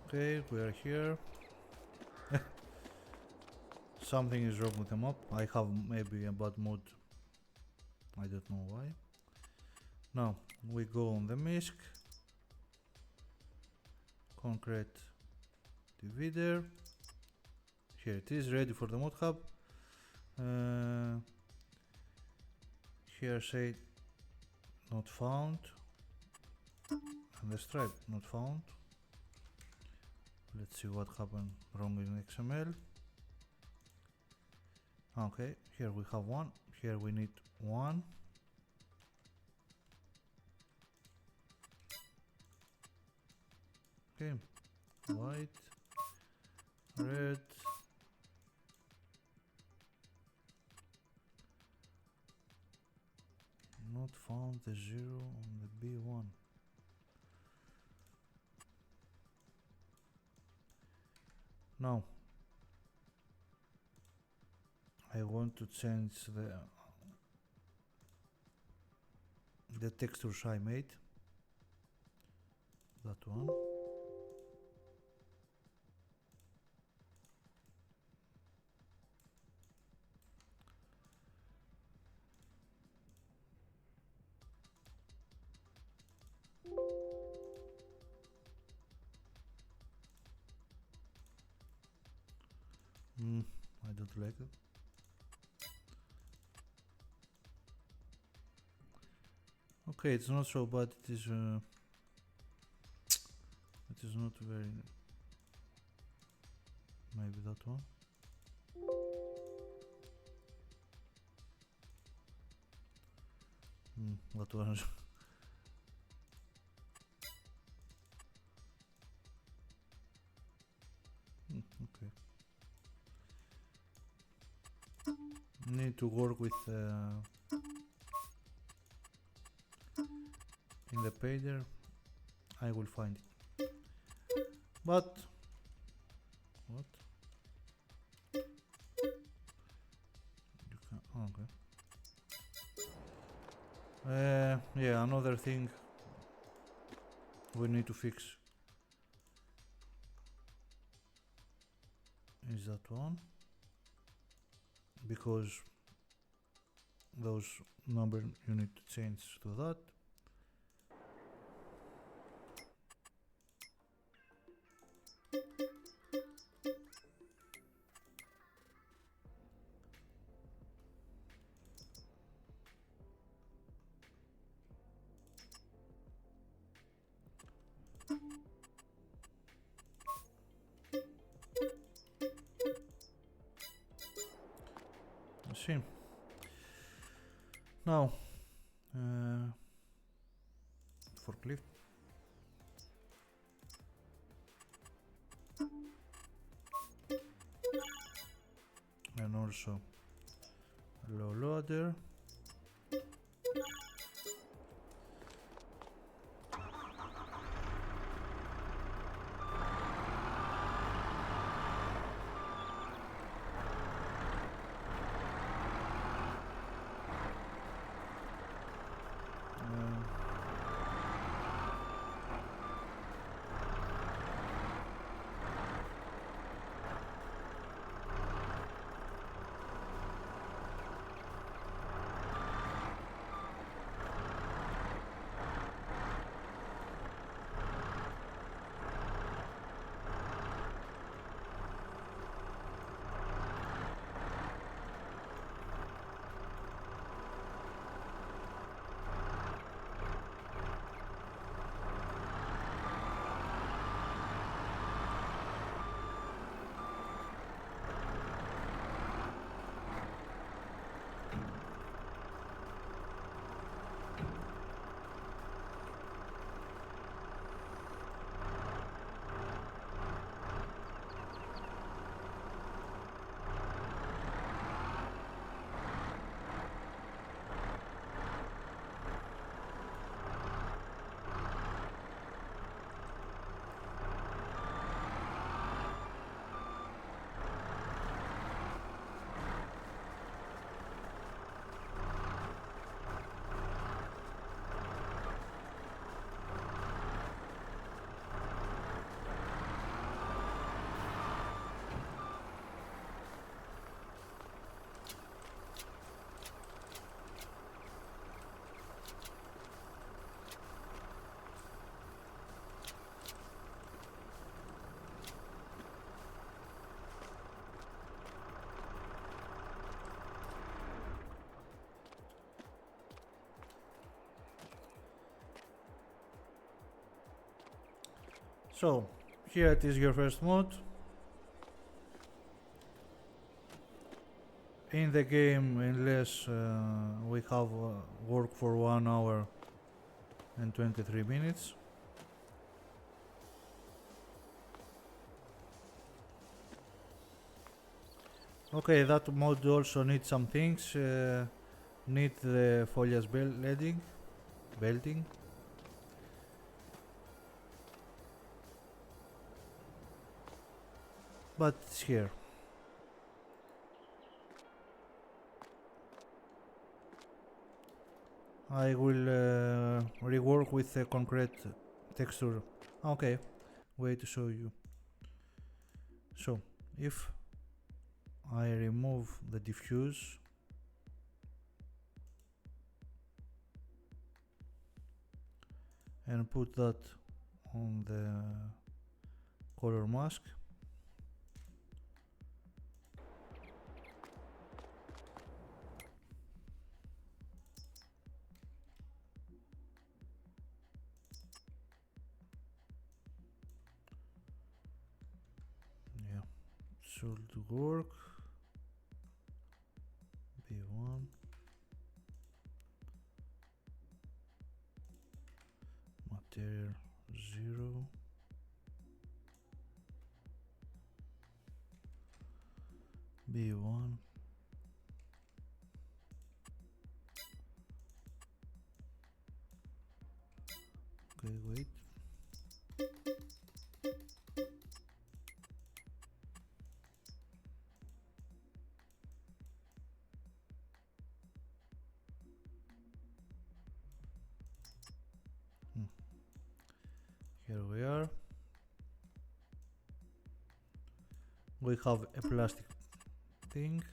Speaker 1: Okay, we are here. Something is wrong with the map. I have maybe a bad mode. I don't know why. Now we go on the MISC. Concrete divider. Here it is, ready for the mod hub. Here say not found. And the stripe not found. Let's see what happened wrong in XML. Okay, here we have one. Here we need one. Okay, white, red, not found the 0 on the B1. Now I want to change the textures I made. That one. I don't like it. Okay, it's not so bad. It is not very. Maybe that one. That one. Okay. need to work with in the pager. I will find it. But what? You can, okay. Yeah, another thing we need to fix is that one, because those numbers you need to change to that. See now forklift and also low loader. So here it is, your first mode. In the game, unless we have work for 1 hour and 23 minutes. Okay, that mode also needs some things. Need the foliage belting. But it's here. I will rework with the concrete texture. Okay, wait to show you. So, if I remove the diffuse and put that on the color mask, yeah, should work. B1 material 0 B1 Okay, wait. Here we are. We have a plastic thing.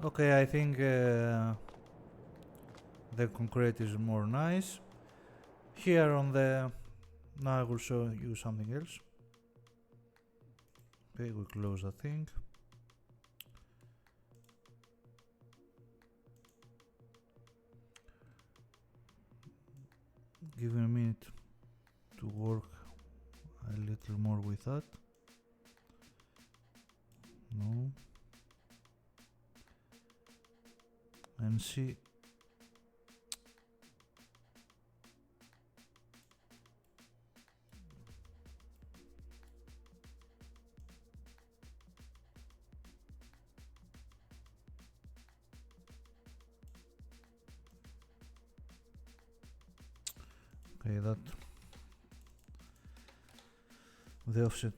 Speaker 1: Okay, I think the concrete is more nice. Here on the... Now I will show you something else. Okay, we close the thing. Give me a minute to work a little more with that. No. And see. Okay, that the offset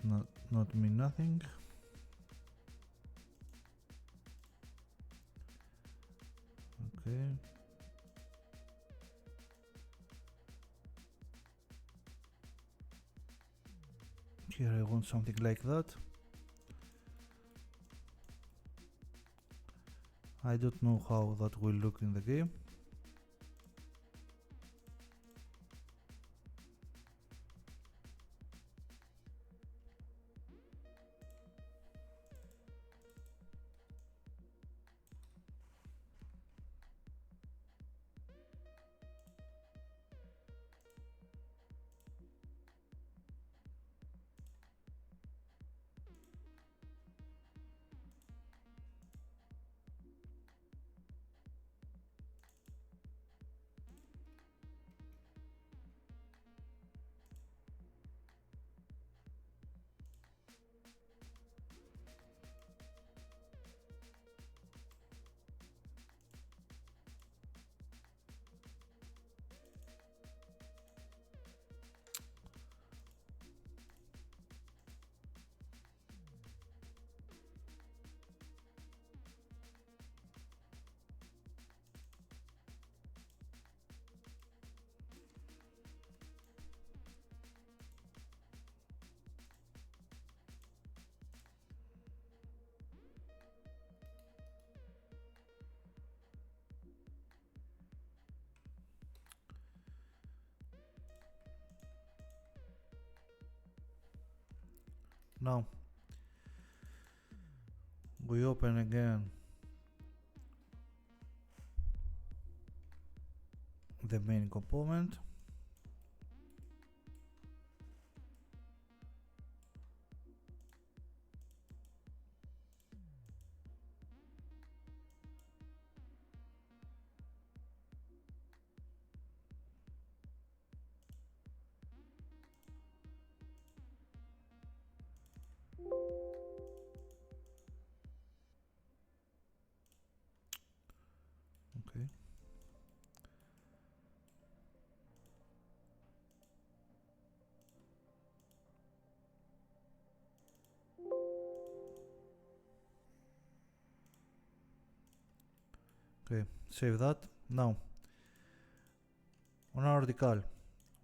Speaker 1: not mean nothing. Okay. Here I want something like that. I don't know how that will look in the game. Now we open again the main component. Okay. Okay, save that. Now on our decal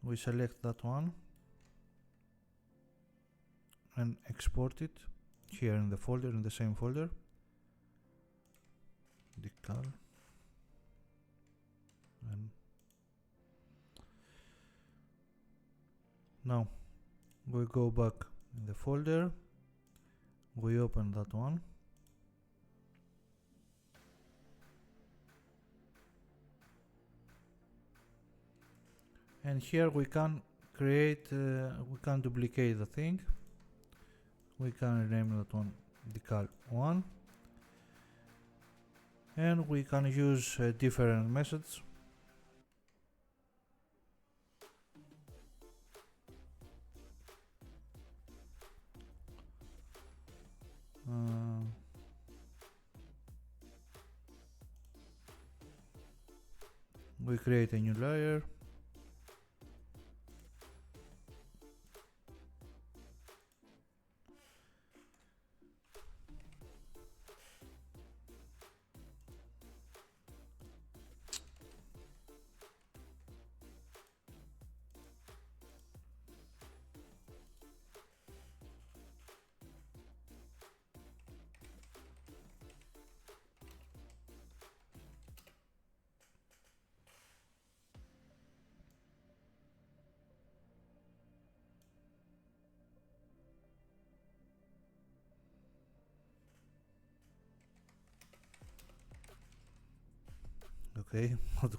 Speaker 1: we select that one and export it here in the folder, in the same folder. Decal. And now we go back in the folder, we open that one, and here we can create, we can duplicate the thing. We can rename that one decal 1, and we can use different methods. We create a new layer. Okay, what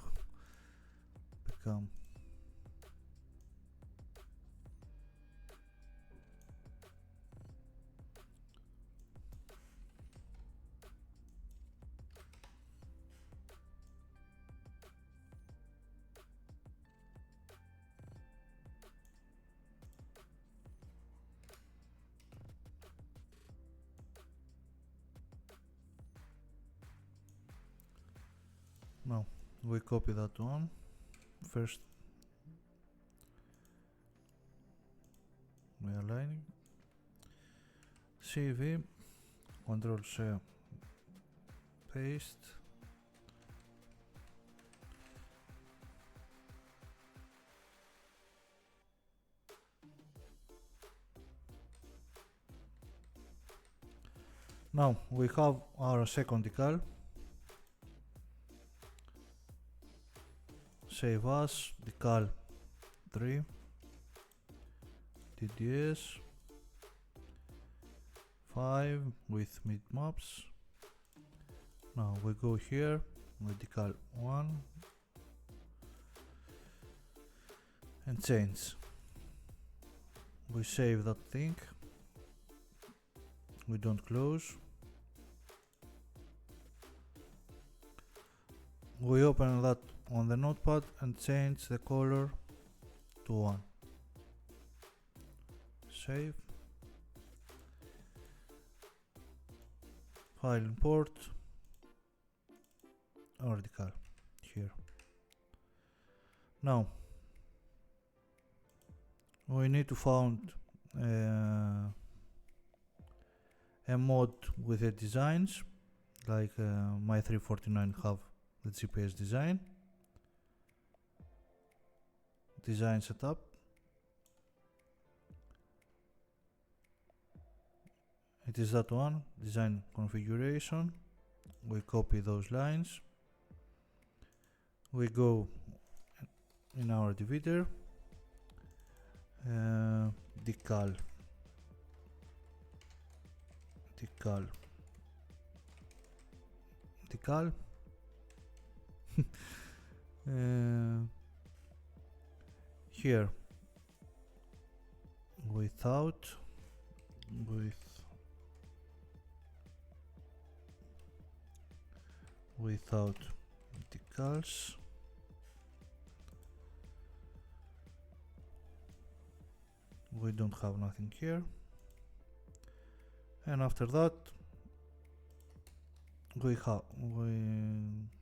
Speaker 1: become? No, we copy that one first. We align CV, Control C, paste. Now we have our second decal. Save as decal 3, DDS 5 with mid maps. Now we go here with decal 1 and change. We save that thing. We don't close. We open that on the notepad and change the color to 1. Save. File import our decal here. Now we need to find a mod with the designs, like my 349 have the GPS design. Design setup. It is that one, design configuration. We copy those lines. We go in our divider, decal, here without decals. We don't have nothing here, and after that we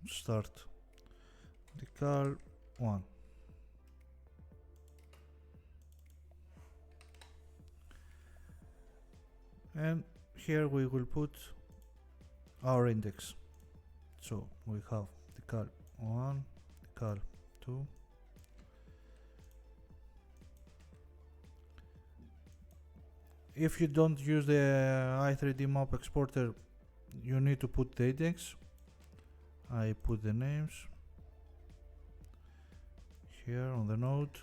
Speaker 1: start decal 1. And here we will put our index. So we have decal 1, decal 2. If you don't use the i3D map exporter, you need to put the index. I put the names here on the node.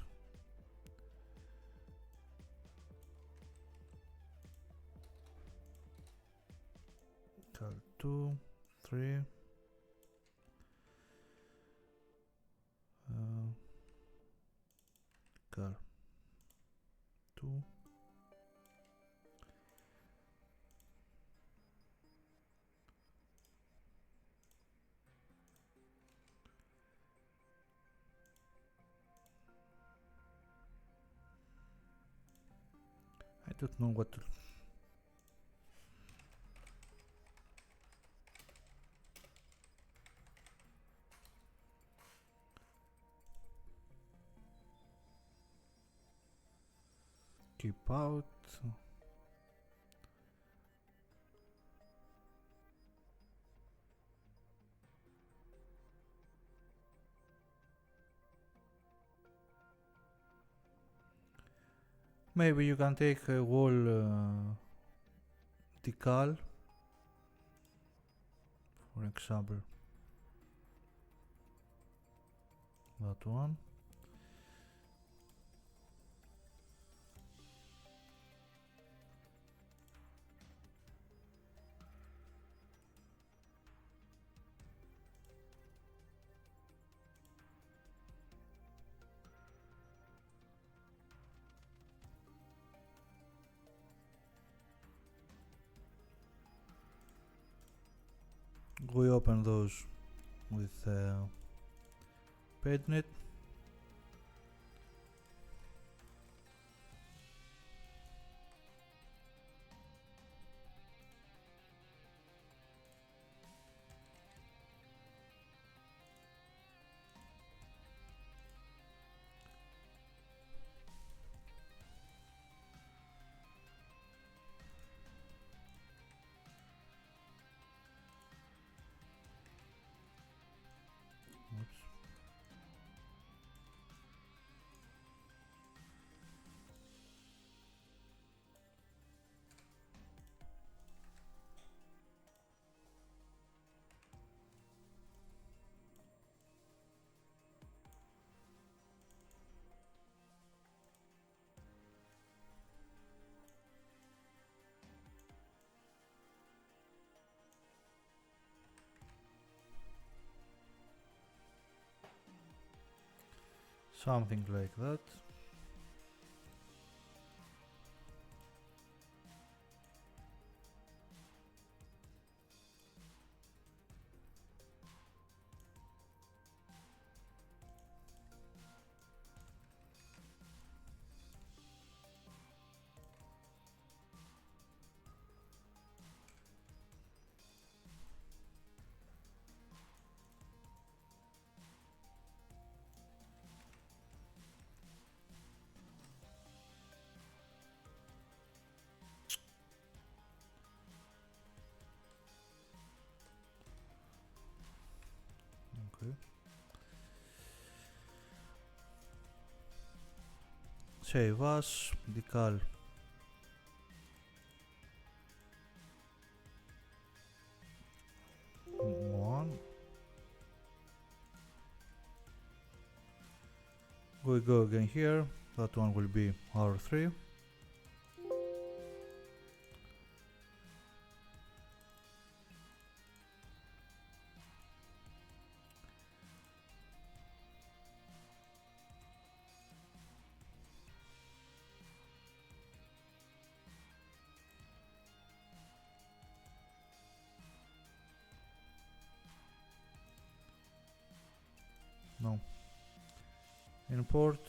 Speaker 1: Decal 2, 3. Decal 2. I don't know what to... keep out. Maybe you can take a wall decal, for example, that one. We open those with PaintNet. Oops. Something like that. Okay. Save as decal. One. We go again here. That one will be R3. No. Import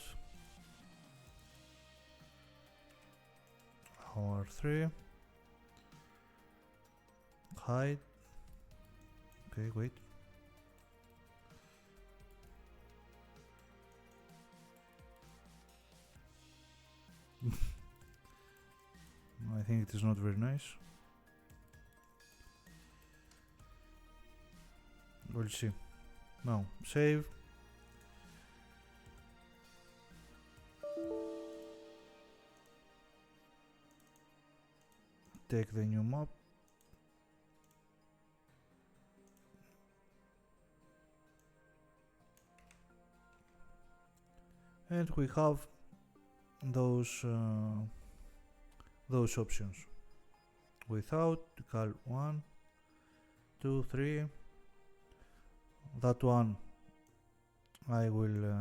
Speaker 1: R3. Hide. Okay, wait. I think it is not very nice. We'll see. Now, save. Take the new map. And we have those options. Without, decal 1, 2, 3. That one I will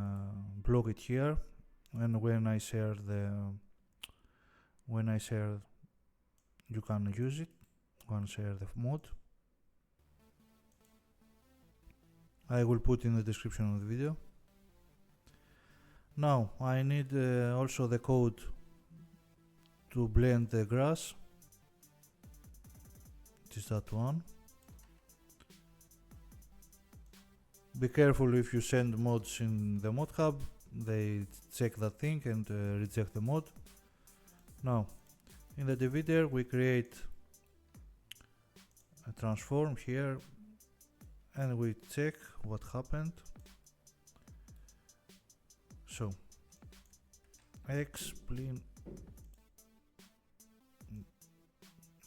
Speaker 1: block it here and when I share you can use it, you can share the mod. I will put in the description of the video. Now I need also the code to blend the grass. It is that one. Be careful if you send mods in the mod hub, they check that thing and reject the mod. Now in the divider we create a transform here and we check what happened. So x plane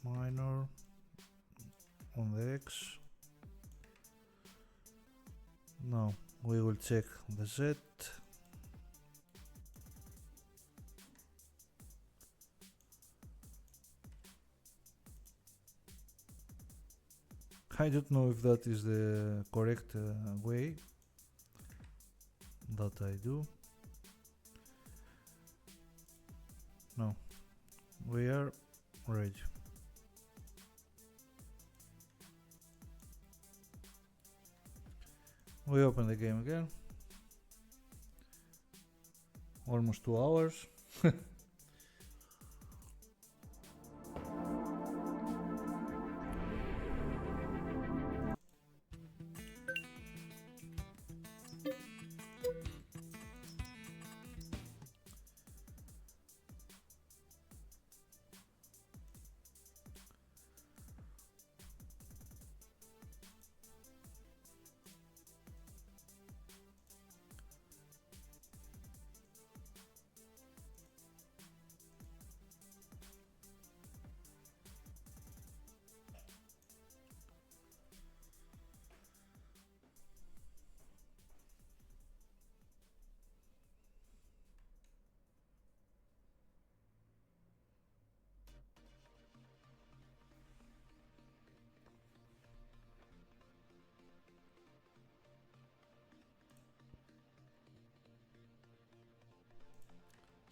Speaker 1: minor on the x. Now we will check the z. I don't know if that is the correct way that I do. No, we are ready. We open the game again. Almost 2 hours.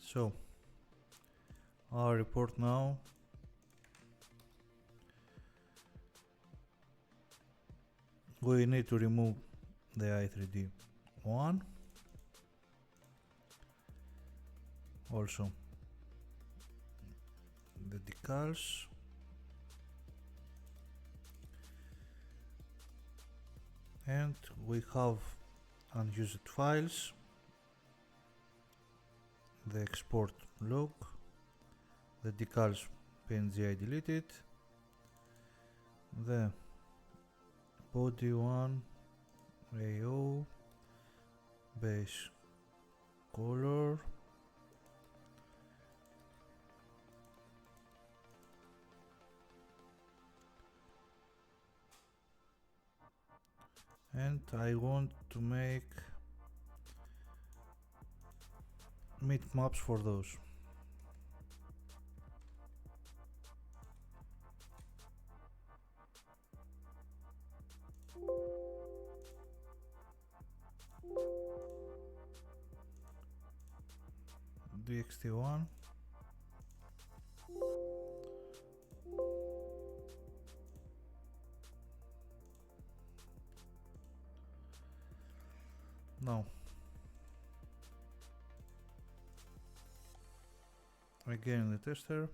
Speaker 1: So our report now. We need to remove the i3D one. Also the decals. And we have unused files. The export log, the decals PNG I deleted, the body one, AO, base color, and I want to make meat maps for those. DXT1. Now again the tester.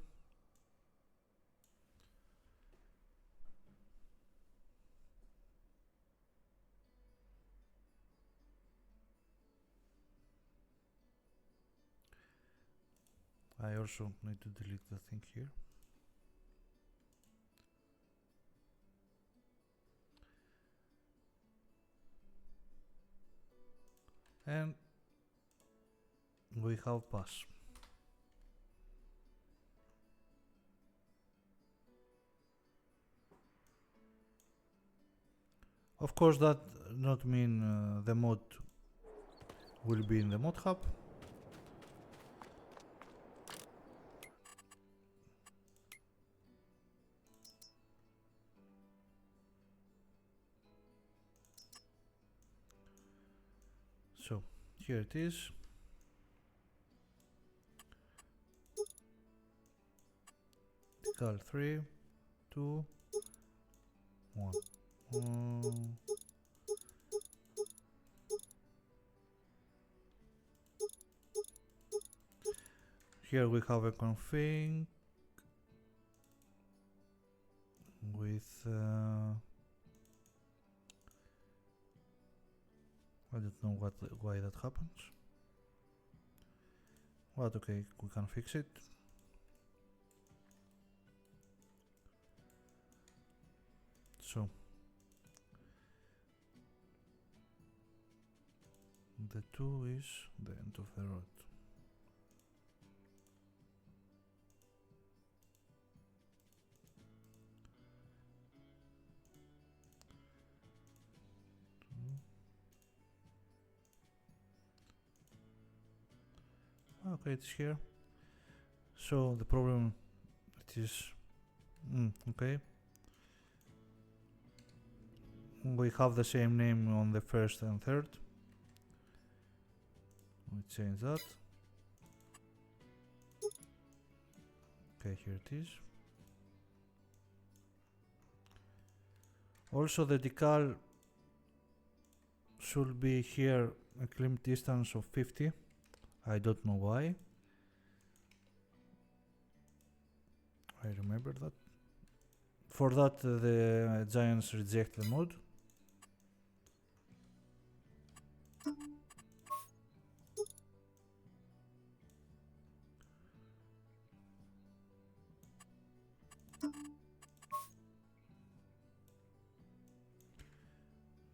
Speaker 1: I also need to delete the thing here. And we have pass. Of course that not mean the mod will be in the mod hub. So here it is. Vertical 3, 2, 1. Here we have a config with I don't know why that happens, but okay, we can fix it. So the 2 is the end of the road. Okay, it's here. So the problem it is okay. We have the same name on the first and third. We change that. Okay, here it is. Also the decal should be here a climb distance of 50. I don't know why. I remember that. For that the Giants reject the mod.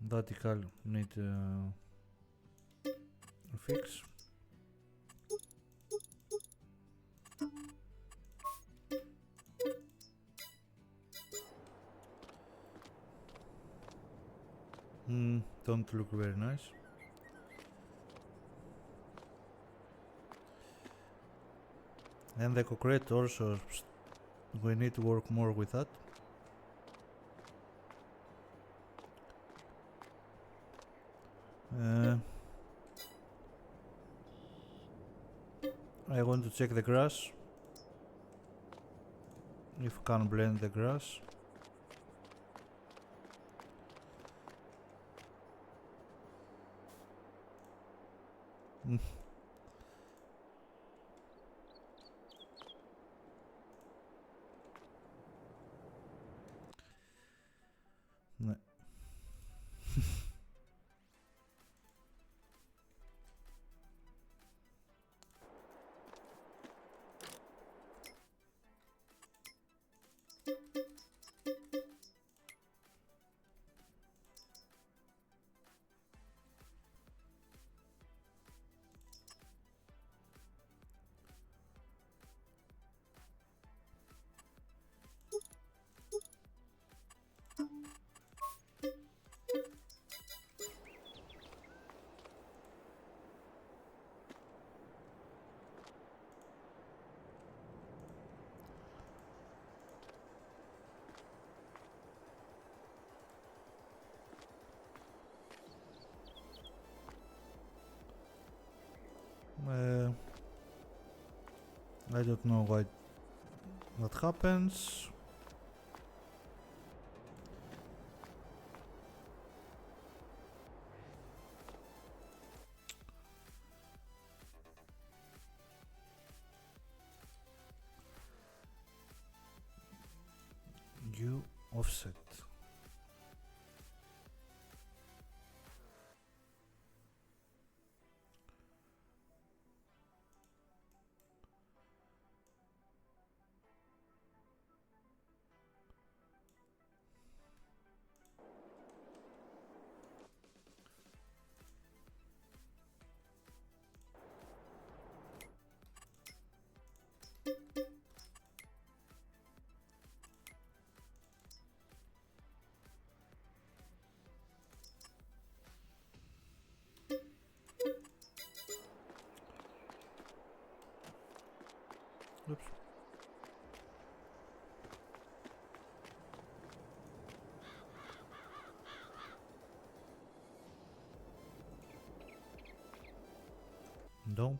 Speaker 1: That decal need a fix. Don't look very nice. And the concrete also, we need to work more with that. I want to check the grass, if can blend the grass. Ναι. I don't know why that happens. You offset. Oops. No.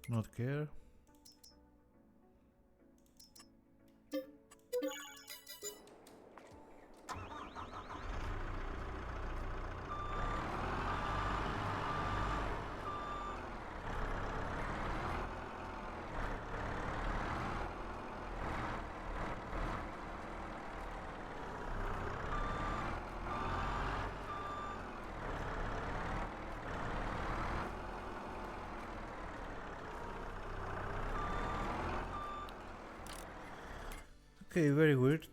Speaker 1: Not care. Okay, very weird.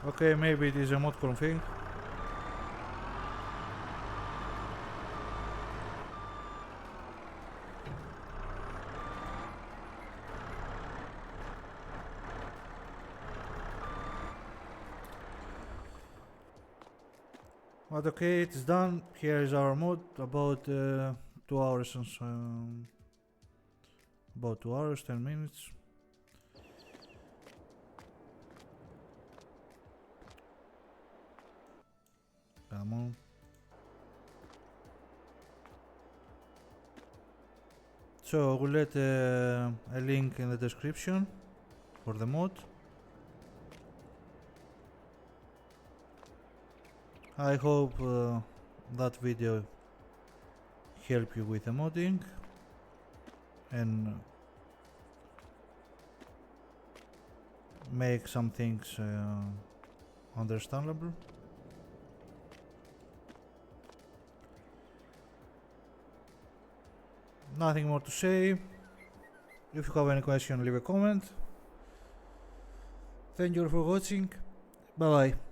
Speaker 1: Okay, maybe it is a modcon thing. But okay, it's done. Here is our mod. About 2 hours and about 2 hours, 10 minutes. Come on. So we'll let a link in the description for the mod. I hope that video help you with the modding and make some things understandable. Nothing more to say. If you have any question, leave a comment. Thank you for watching. Bye bye.